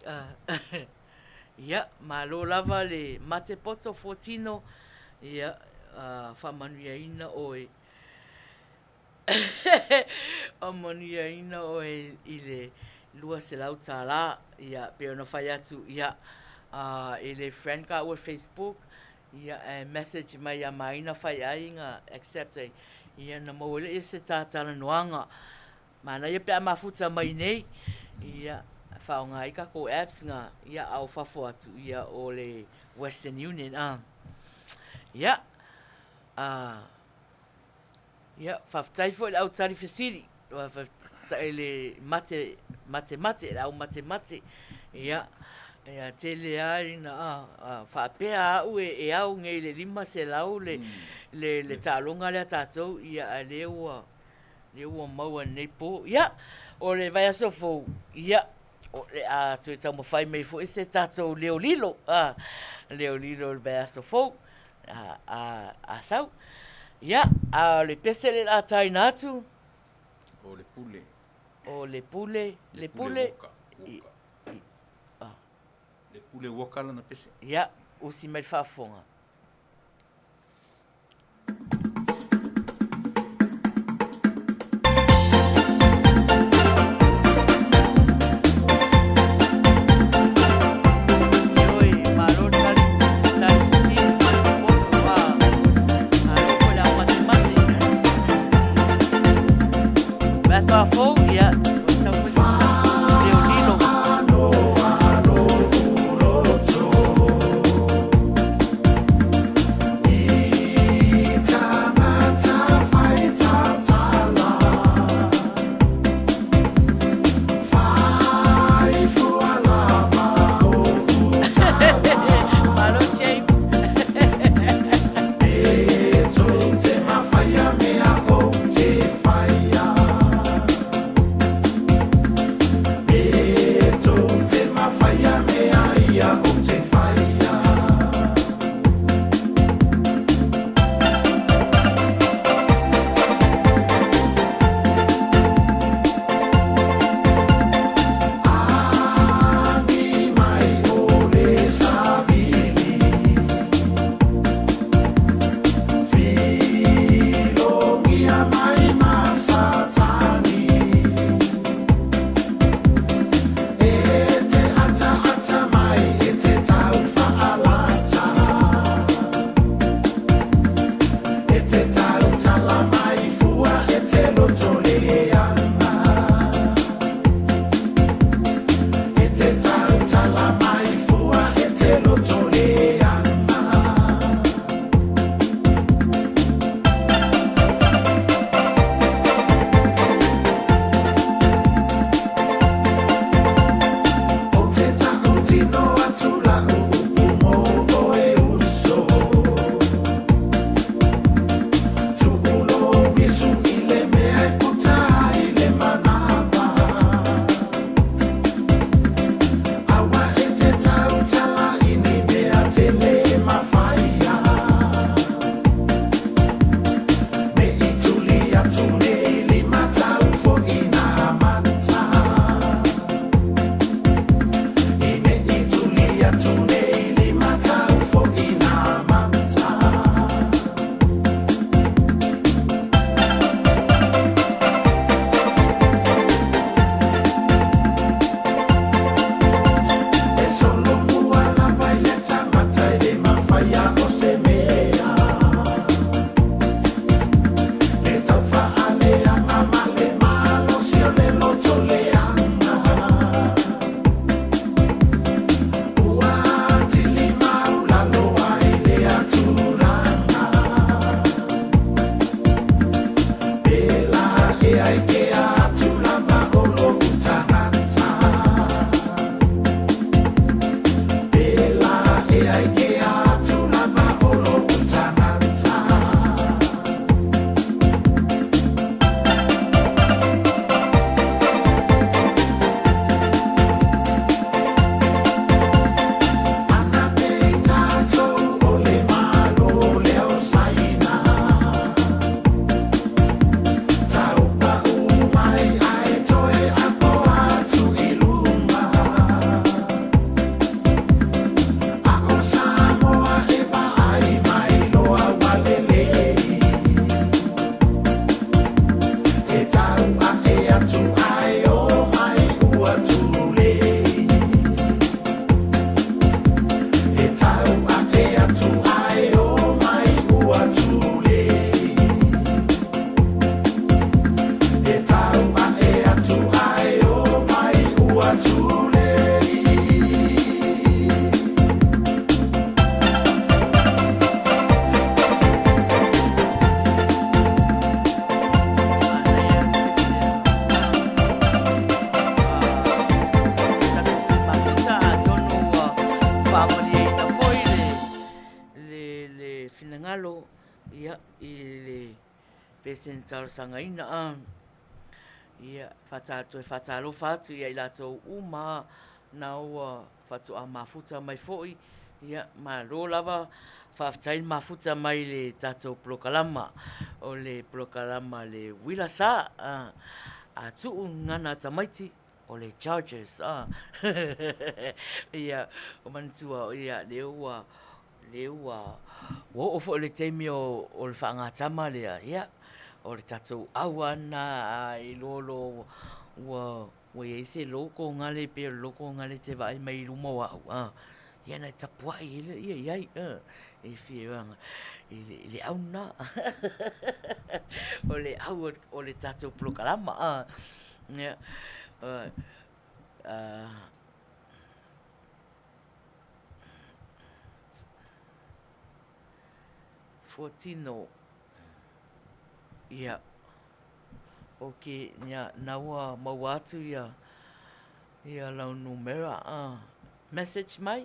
ia, ma lo lava le mate poto fotino, ia, whamanuia ina o e, whamanuia ina o e, i le lua se lau tā la, ia, pe ona whai atu, ia, i le friend ka ua Facebook, ia message mai a maina whai ainga accept ai ia na mawele e se tātana noanga mana ia pe a mafuta mai nei ia whaonga i kako apps nga ia au whafo atu ia o le Western Union ia ia whaftai fo au tari whesiri whaftai le mate au mate ia ia tele ai na whapea au e au ngei le lima se lau le tālonga le tātou ia a le ua maua nei po ia o le vai aso fo ia o le a tui tau mawhai mei fo ese tātou leo lilo le vai aso fo a sau ia a le pese le la tai natu O le pule. Le pule Le pule waka lana pese. ia usi mai whafonga. ngalo ia i le pesen tau sangaina a ia whatalo whatu ia i lato uma na ua whatu a mafuta mai foi ia malo lava whaftain mafuta mai le tatou plokalama o le plokalama le wilasa a tuu ngana tamaiti o le Chargers ia o mantua ia le ua o fo le teimi o le whaangatama lea ia o le tatou awana i lolo ua eise loko ngale pe loko ngale te vai mai luma wau ia na tapuai ia iai e fianga i le auna o le tatou plokalama ia Fortino ia ok na ua mau atu ia lau numera message mai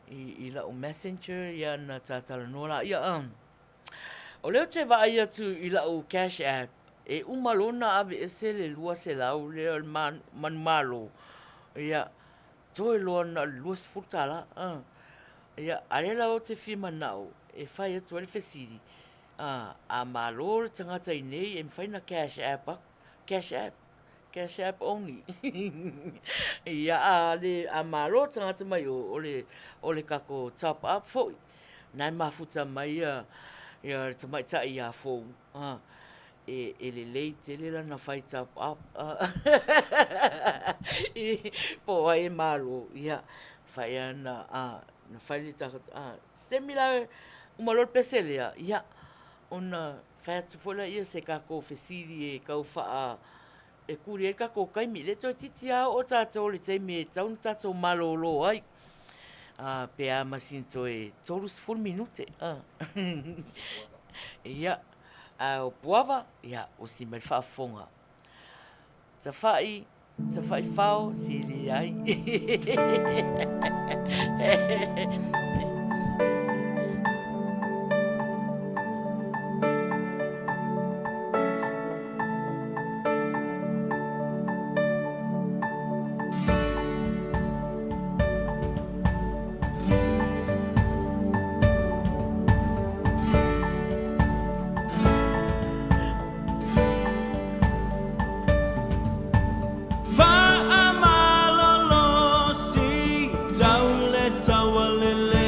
i lau messenger ia na tatala nola ia o leo te vai atu i lau cash app e umalona ave ese le lua se lau leo manumalo ia toe loa na lua sefutala ia alela o te whima nau e whai atu ale whesiri a malo le tangata i nei e mwhai na cash app only ia a malo tangata mai o le kako top up foi nai mafuta mai ia le tamaita i a fou e le lei tele la na whai top up po ai malo ia whai ana na whai le takata semila umalor peselea ia ona whai atu fola ia se kako whesiri e kau wha e kuri e kako kaimi le toi titi a o tātou le teimi e taun tātou malolo ai pe a masinto e tolus full minute ia o puava ia o si mai whaafonga ta whai whao si li ai Fa amalolo si taule tawalele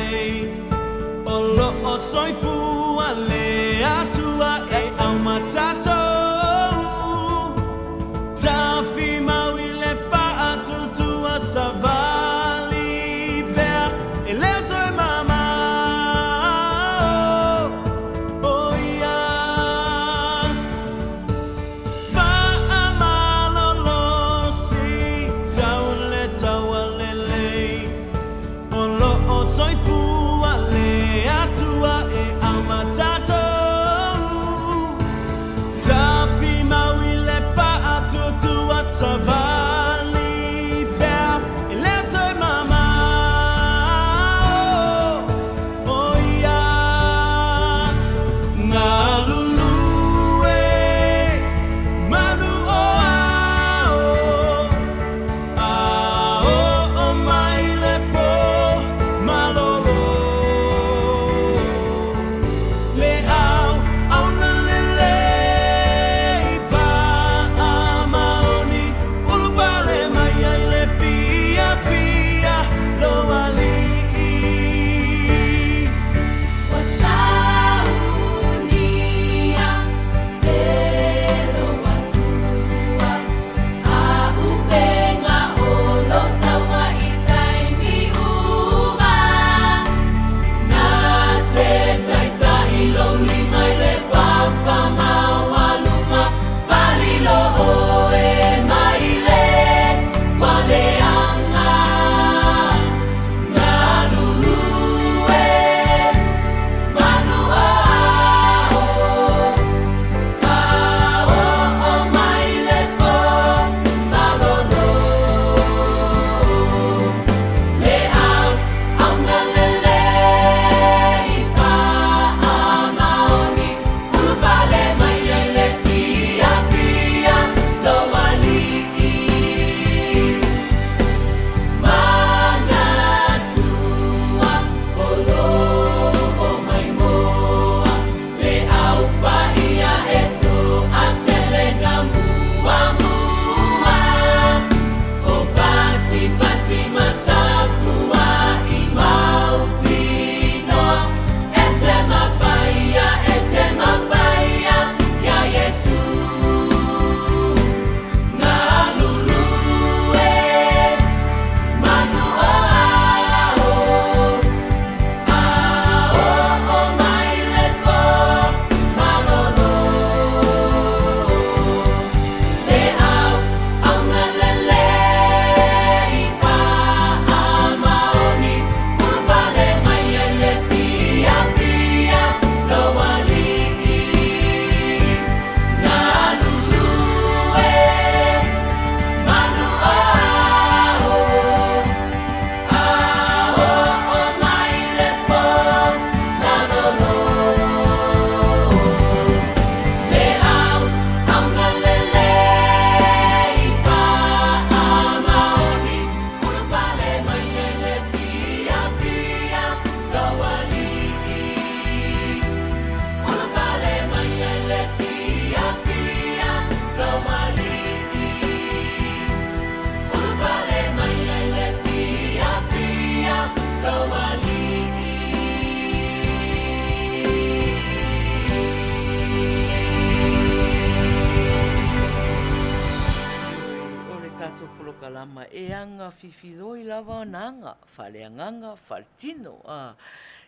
kalama e anga fifiloi lava nanga, whale anganga, whale tino,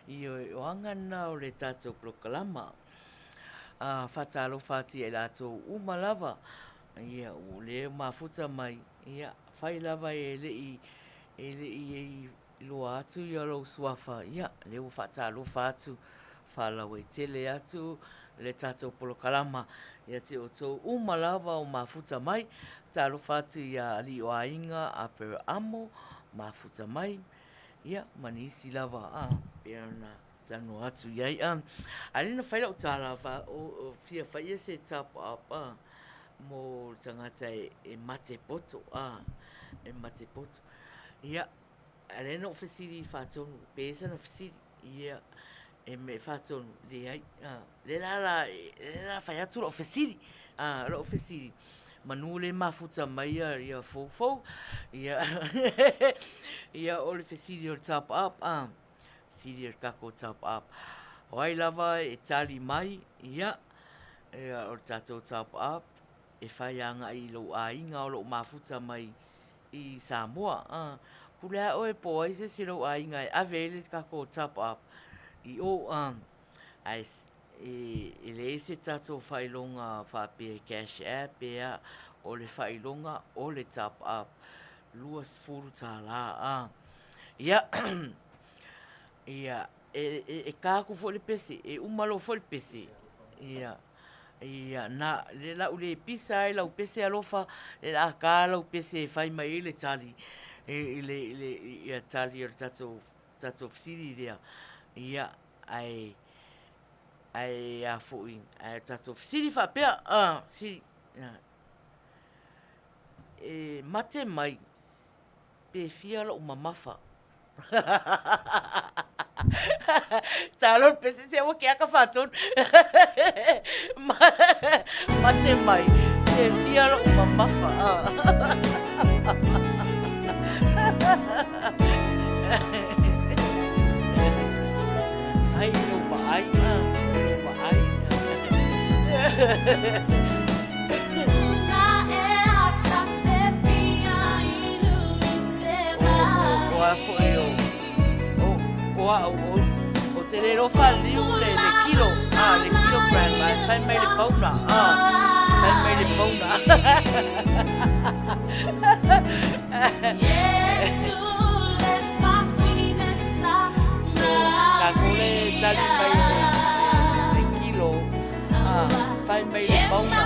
i o anga na o le tātou plokalama. Whatalo whati e lātou uma lava, ia o le mafuta mai, ia whai lava e i loa atu i alo suafa, ia le o whatalo whatu, whalau e tele atu, le tātou polokalama, ia te o tō uma lava o mafuta mai, talo whatu ia ali o ainga a pera amo, mafuta mai, ia manisi lava, perna tano atu iai, alina whaila o tāla o fia whaia se tap up, mo tangata e mate poto, e mate poto, ia, alena o whesiri whatonu, pēsa na whesiri, ia, e me whatonu, le ai, le la whai atu o whesiri, o whesiri, manu le mafuta mai ia fou, ia, ia o le whesiri o tap up, siri o kako tap up, o ai lava e tali mai, ia, o tātou tap up, e whai anga i lo ainga o lo mafuta mai i Samoa, pulea o e po ai se lo ainga e avele kako tap up, i o, e le se tātou whailonga whape cash app ea o le whailonga o le tap up, luas furu tā la, ia, ia, e kāku fo le pese, e umalo fo le pese, ia, ia, na, le lau le pisa ai lau pese alofa, le la kā lau pese e whai mai le tali, ia tali o tātou fsiri rea, ia, ai a fōi, ai tātou fsiri whapea, siri, e mate mai, pe fia lau mamafa, Talo pese se o que a kafaton. Mate mai. E fia uma mafa. Ai no vai, no vai. O te rero whaliu le kilo, le kilogram, whai mai le pauna, whai mai le pauna. Ka kore tali mai le kilo, whai mai le pauna.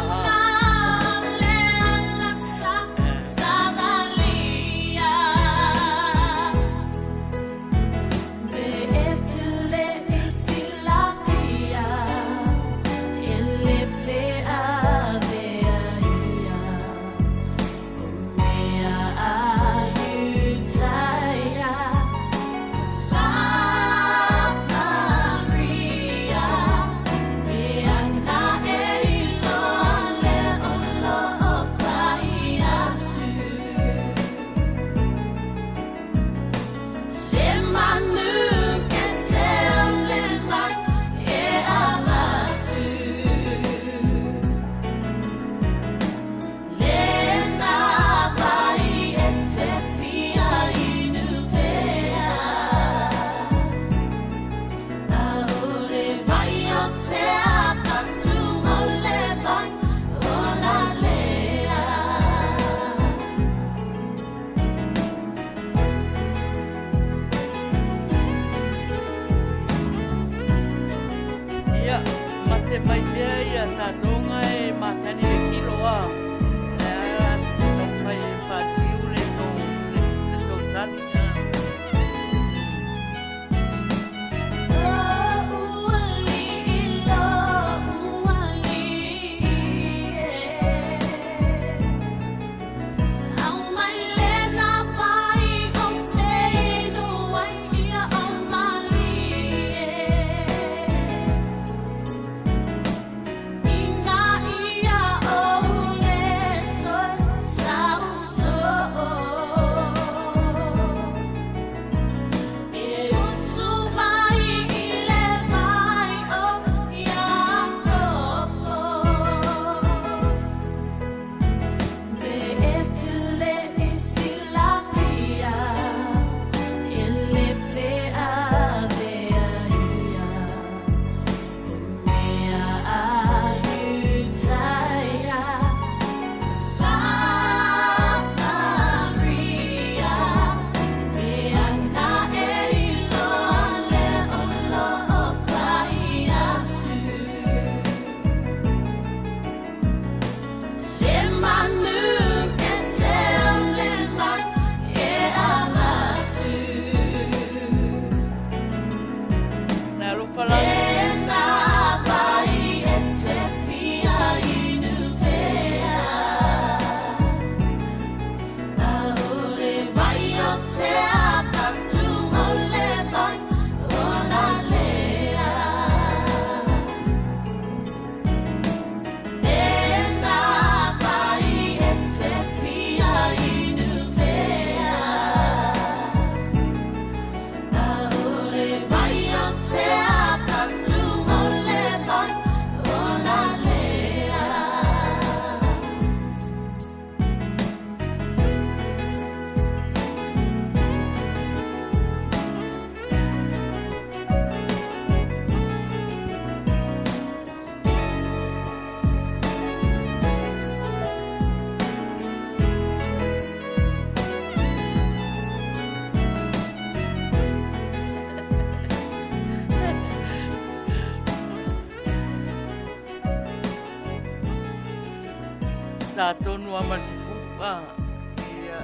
tātonu ama sifu. Ia,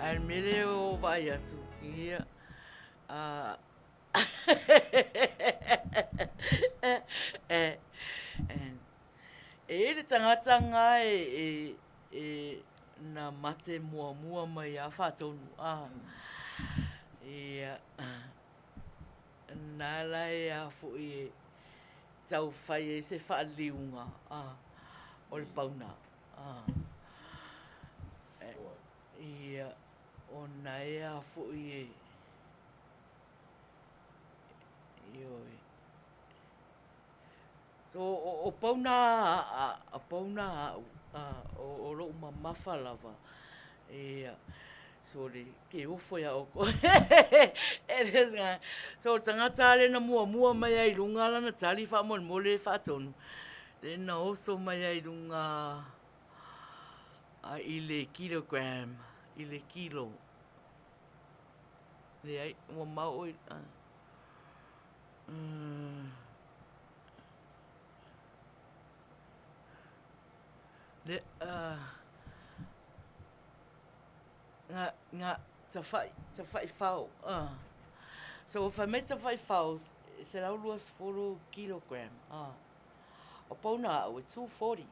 ai mele o vai atu. Ia, e le tangata ngā na mate mua mai a whātonu. Ia, nā lai a fui e tau whai e se whaaliunga. O le pauna. Ia, o nai a fui e ioi. So o pauna o lo mamafa lava. Ia, so le ke ufo ya oko. So tangata le na mua mai ai runga lana tali wha mole whaatonu. Le na oso mai ai runga i le kilogram, i le kilo. Le ai, ua mau i... Le, ngā tawhai whao. So if I made tawhai whao, se lau luas 4 kilogram. O pauna au e 240.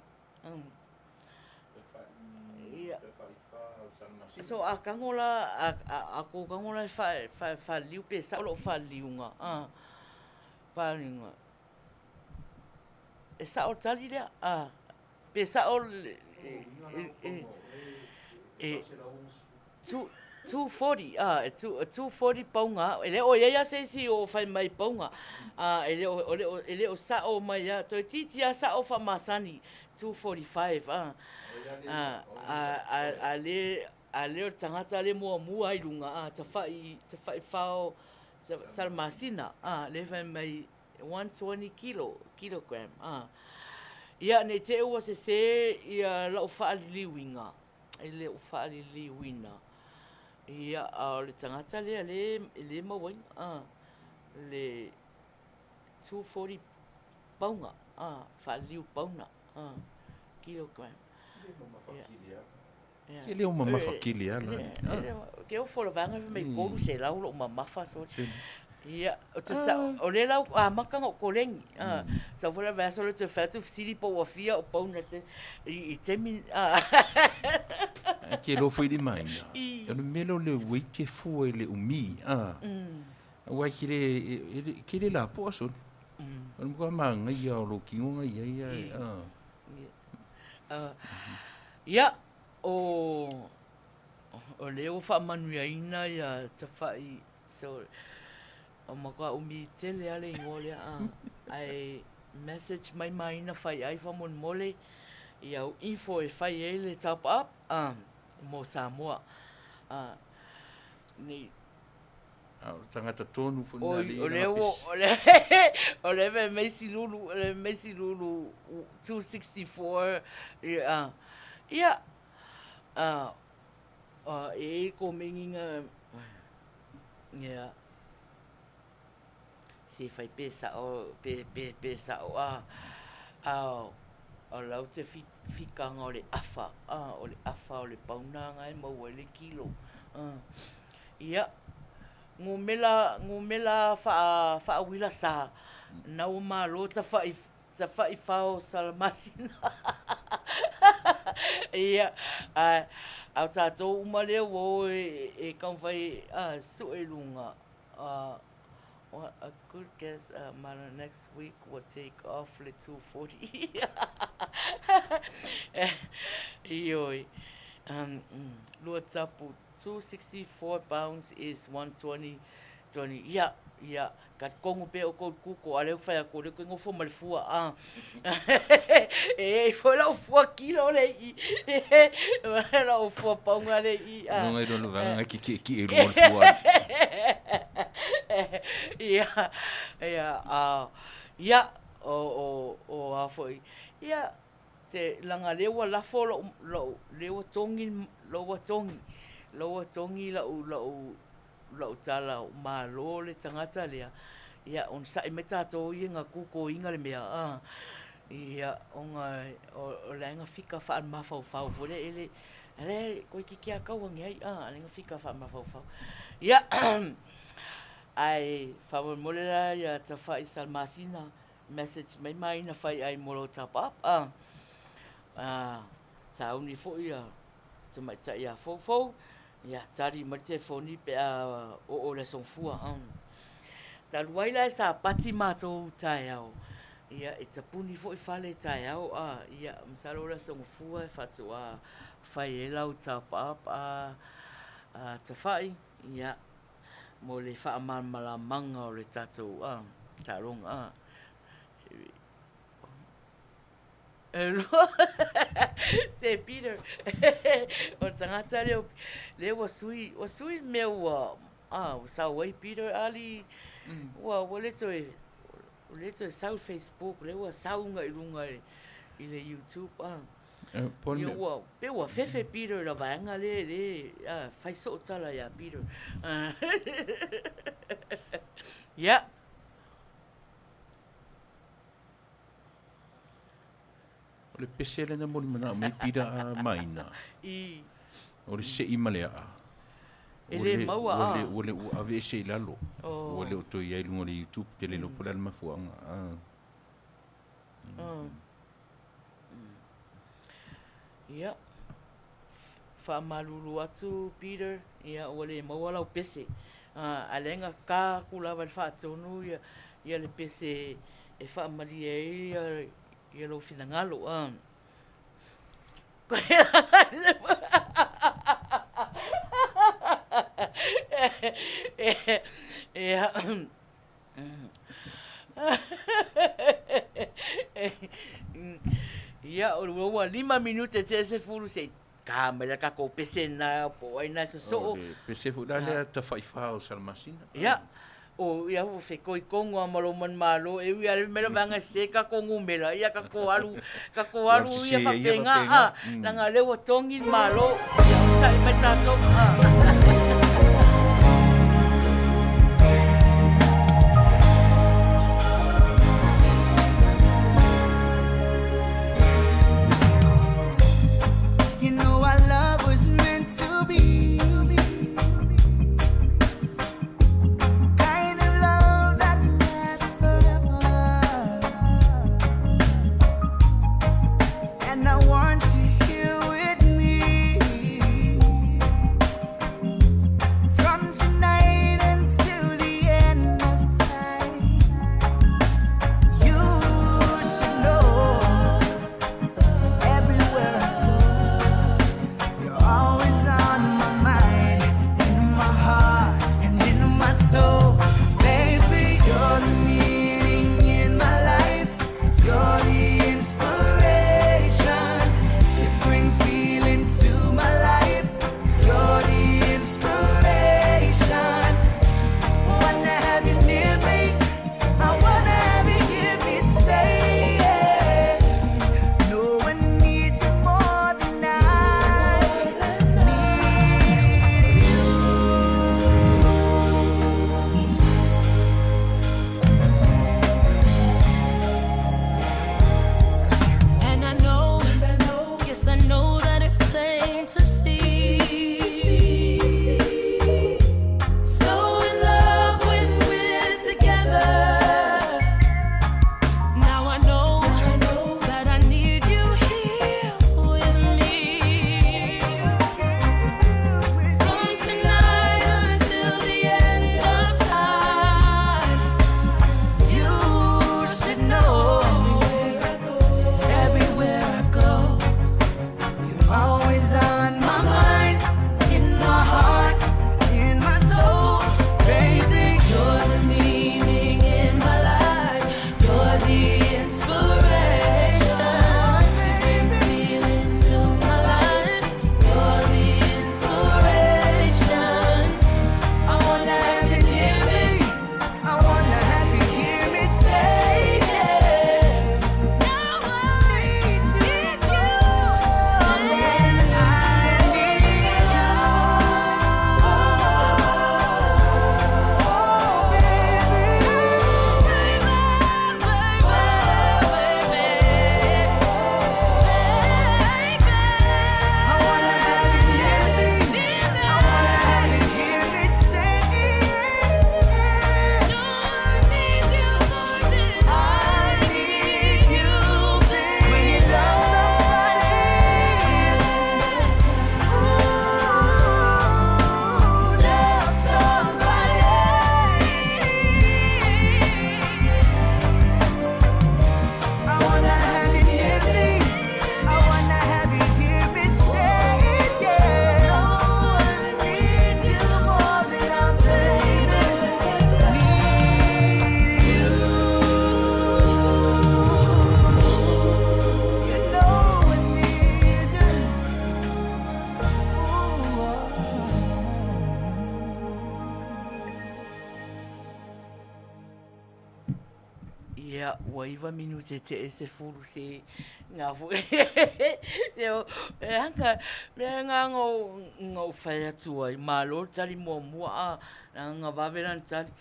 Yeah. So a kangola a ko kangola fa liu pe sa lo fa liunga. Fa liunga. E sa o tali le pe sa o 240 240 paunga ele o ia se si o fai mai paunga ele o sa o mai ya to titi ya sa o fa masani 245 ale o tangata le mua ai lunga ta fai fao sal masina le fai mai 120 kilogram ia ne te o se ia la o fa liwinga ele o fa liwina ia le tangata le mawai le 240 paunga fa liu pauna kilogram Ke leo mamafa kili ala. Ke o fora vanga me koru se lau lo mamafa so. Ia, o le lau makanga o kolengi. Sa fora vaso le te fatu sili po wa fia o pauna te i temi Ke lo foi di mai. Eu melo le wiki fu le umi. Wa kile la po so. An ko manga ia lo kinga ia. Ia o leo fa manuaina ia te fai so o maka umi tele ale ngole ai message mai na fai ai fa mon mole ia o info e fai ele top up mo Samoa ni tangata tonu fu o le Messi Lulu 264 ia e ko menginga ia se fai pesa o pesa o lau te fikanga o le afa o le pauna ngai mau le kilo ia ngomela fa wila sa na o malo ta fai fao salmasina ia au tātou umale wo e kamwhai su e lunga. A good guess, Mara, next week we'll take off le 240. Ioi. Lua tapu, 264 pounds is 120. Ia, kat kongo pe o kou kuko, ale whai a kore koe ngofo malifua, foi lau fua kilo le i, lau fua paunga le i, Nunga i rono vanga ki e rumo fua. Ia, o a foi, ia, te langa lewa lafo lewa tongi, lau tala malo le tangata lea ia on sai me tatou i ngā kuko inga le mea Ia, o lenga fika wha mawhau vore ele koe ki a kauangi ai, lenga fika wha mawhau. Ia, ai whamole la ia ta whai salmasina, message mai na whai ai molo tap-up, sa uni fo ia, te mai ta ia fau, ia tari ma telefoni pe o le songfua, taluai la sa pati mātou tai au. Ia e tapuni fo I whale tai au, ia msalo la songfua e whatu whai e lau tap-up, ta whai, ia mo le whaamalamanga o le tatou, tarong, Se Peter, o tangata le wa sui mea ua, sa wai Peter ali, ua le toi sau Facebook, le ua saunga I runga I le YouTube, ia ua, pe ua fefe Peter la vaenga le, fai so tala ya Peter. Ia. O le pesele na moni mana mai pira a maina. O le se imalea. Ele maua o le ave se lalo. O le o to ia lungo le YouTube te le no pola ma fuanga. Ia. Fa malulu atu Peter, ia o le maua lau pese. Alenga ka kula va fa tonu ia le pese e fa malia ia lo finangalo ia o ua 5 minutos te se furu se kamera ka ko pese na po ai na so pese fu dale ta fai fa o salmasina. Ia o ia o fe koi kongo a maloman malo e ia le mera vanga seka kongo mela ia ka ko alu ia fa penga nanga le o tongi malo sa I metato You know our love was meant to be. Kind of love that lasts forever. And I want you here with me. iwa minute te se fulu se ngā fu. Teo, hanga, ngā ngō whai atu ai, mālo tari mua ngā waweran tari.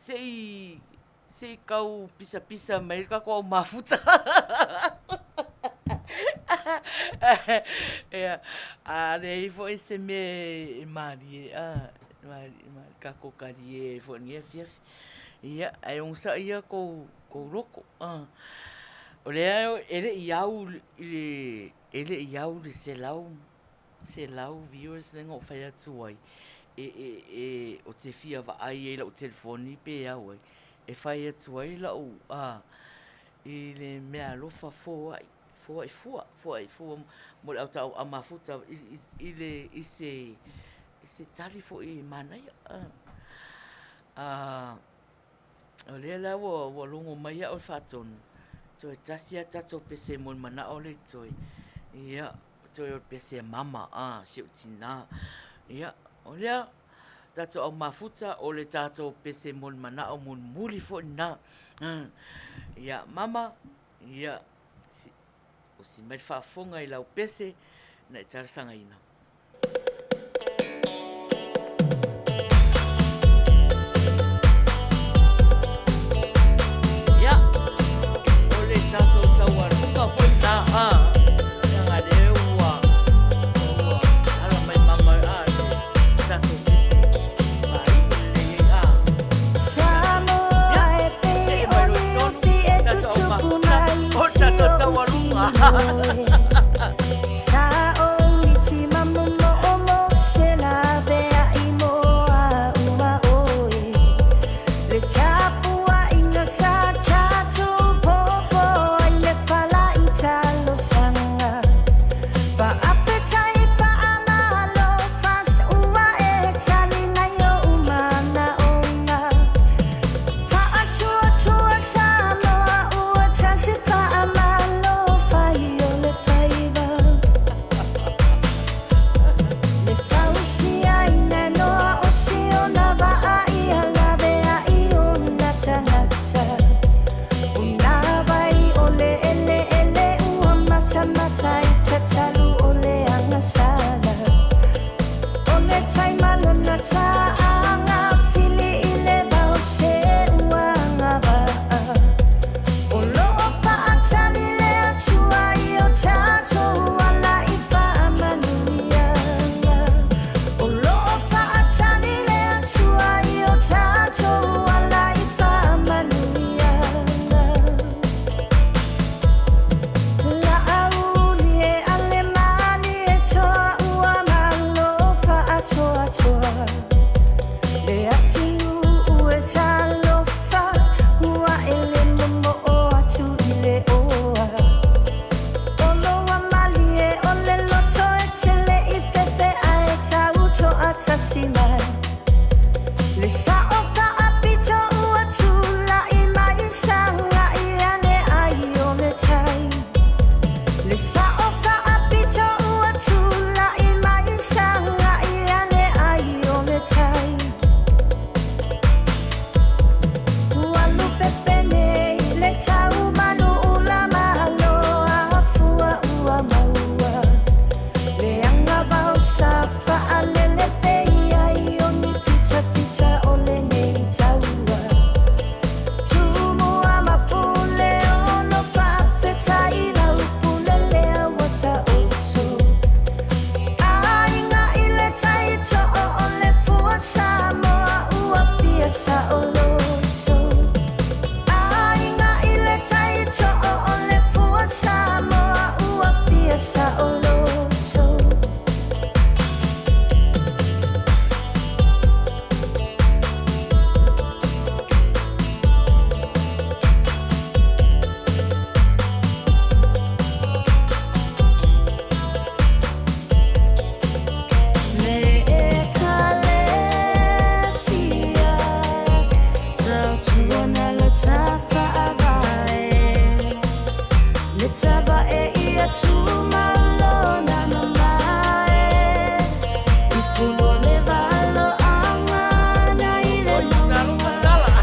Se kau pisa mai kako au mafuta. Rei fo se me mari kako kari fo ni fiafi. Ia, ai onsa ia ko roko. O lea ele iau le se lau viewers nenga o whai atu ai. O te fia wa ai e la o telefoni pe au ai. E whai atu ai la o i le mea lofa fo ai fua mo le au tau a mafuta i se tali fo i mana ia. O lea la wa longo mai a o whatonu. Toi tasia tato pese mon mana o le toi. Ia, toi o pese mama, siu tina. Ia, o lea, tato au mafuta o le tato pese mon mana o mon muli fo na. Ia, mama, ia, o si mai whaafonga i lau pese, na i tarasanga ina. Tato taua runga foi na nga de ua ala mai mama tato pese mai le Samoa e pe o fi e tutupu mai tato taua runga sa o michi mamu mo o mo se la vea I mo a uma oe le chapua inga sa tato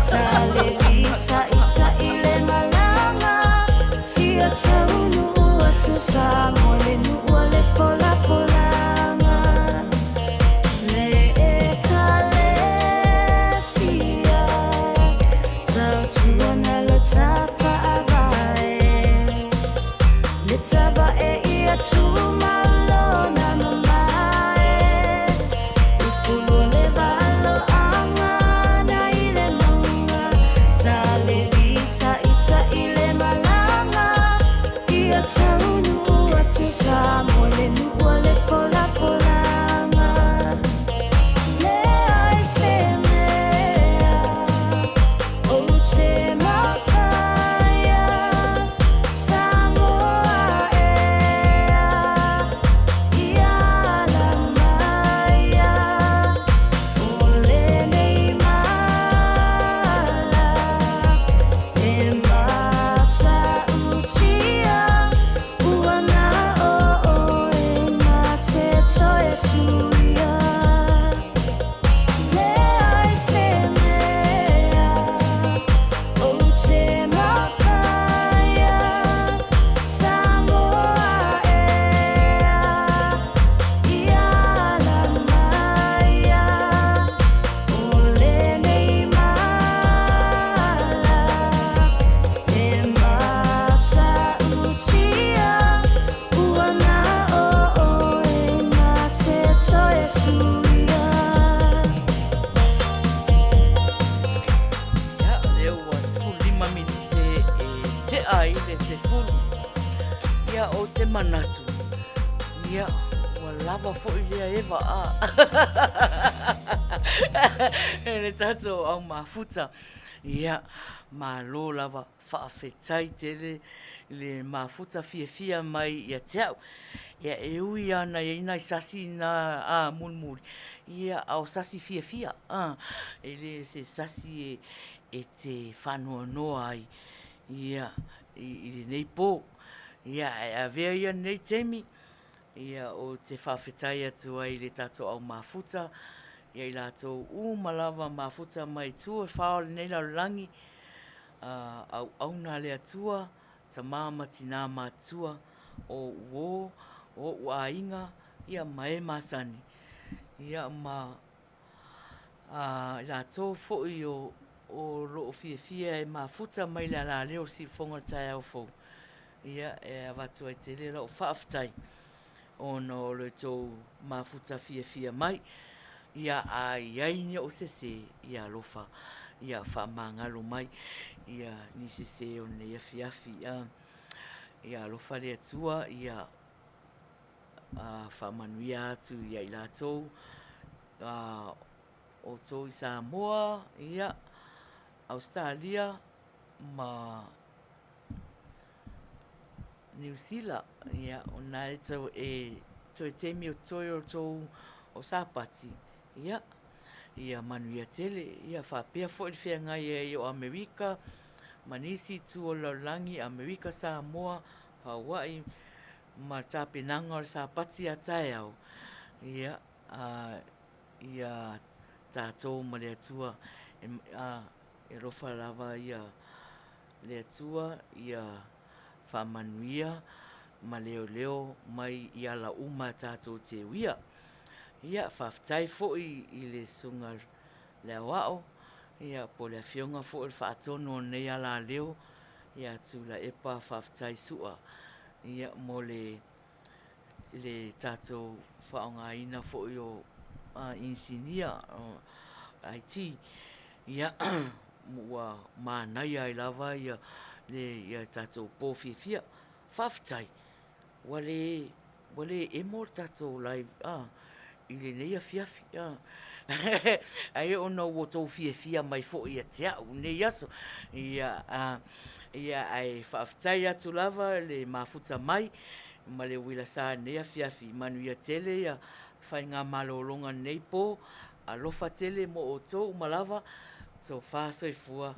Sa le icha icha ile malanga taunu atu sa moe nua le fola polanga le e kalesia tau tuana le tafa avae le taba e ia tu malona no mai i fulu le valo anga na ile nunga sa le vita ita ile malanga ia taunu atu sa moe le nua le fola polanga le ai se mea o te mawhaia Samoa ea ia la maia o le nei mala e mata utia uana o e na te toe suia le ai se mea o te mawhaia Samoa ea ia la maia o le nei mala e mata utia uana o e na te toe suia Ia, leo ua 15 minute e te ai le se fulu. Ia o te manatu. Ia, ua lava fo'i lea ewa a. E le tato au mafuta. Ia, malo lava whaafetai tele le mafuta fia mai ia te au. Ia e ui ana e ina i sasi na a mulmuli. Ia au sasi fia. E le se sasi e te whanua noa ai. Ia, i le nei pō. Ia, e a vea ia nei temi. Ia o te whawhetai atu ai le tato au mafuta. Ia i lato malawa mafuta mai tua whao le nei laulangi. Au auna le atua. Ta mamati nā matua. O uo, o ua inga. Ia mai masani. Ia ma lato fo'i o loo fia e mafuta mai la leo si fonga tai au fo. Ia e watu ai te le o whaaftai. Ono le tō mafuta fia mai. Ia ai aini o se ia lofa. Ia whamangalo mai. Ia ni se o ne afi. Ia lofa le atua. Ia whamanuia atu ia i latou. O tō i Samoa. Ia Australia ma New Zealand. Ia o nā e tau e toi temi o toi o tō o Sapati. Ia manuia tele. Ia whapea fo i whianga i o Amerika. Manisi tu o laulangi Amerika Samoa. Hawaii ma tāpenanga o Sapati a tae au. Ia tātou ma le atua. E rofa lava ia le atua. Ia whamanuia ma leo mai ia la uma tātou te uia. Ia whaftai fo'i i le sunga le awao. Ia po le whionga fo'i whaatono nei ala leo. Ia tu la epa whaftai sua. Ia mo le tātou whaonga ina fo'i o insinia IT. Ia mua mānai ai lava ia le tātou pōwhiwhia. Whaftai. Wale e mō tātou live. I le nei a whiawhi. Ai ona o tō whiawhia mai fo'i a te au. Nei aso. Ia ai whaftai atu lava le mafuta mai. Ma le wila sa nei a whiawhi. Manu ia tele ia whai ngā malolonga nei pō. A lofa tele mo o tō umalava. So whāsoi fua.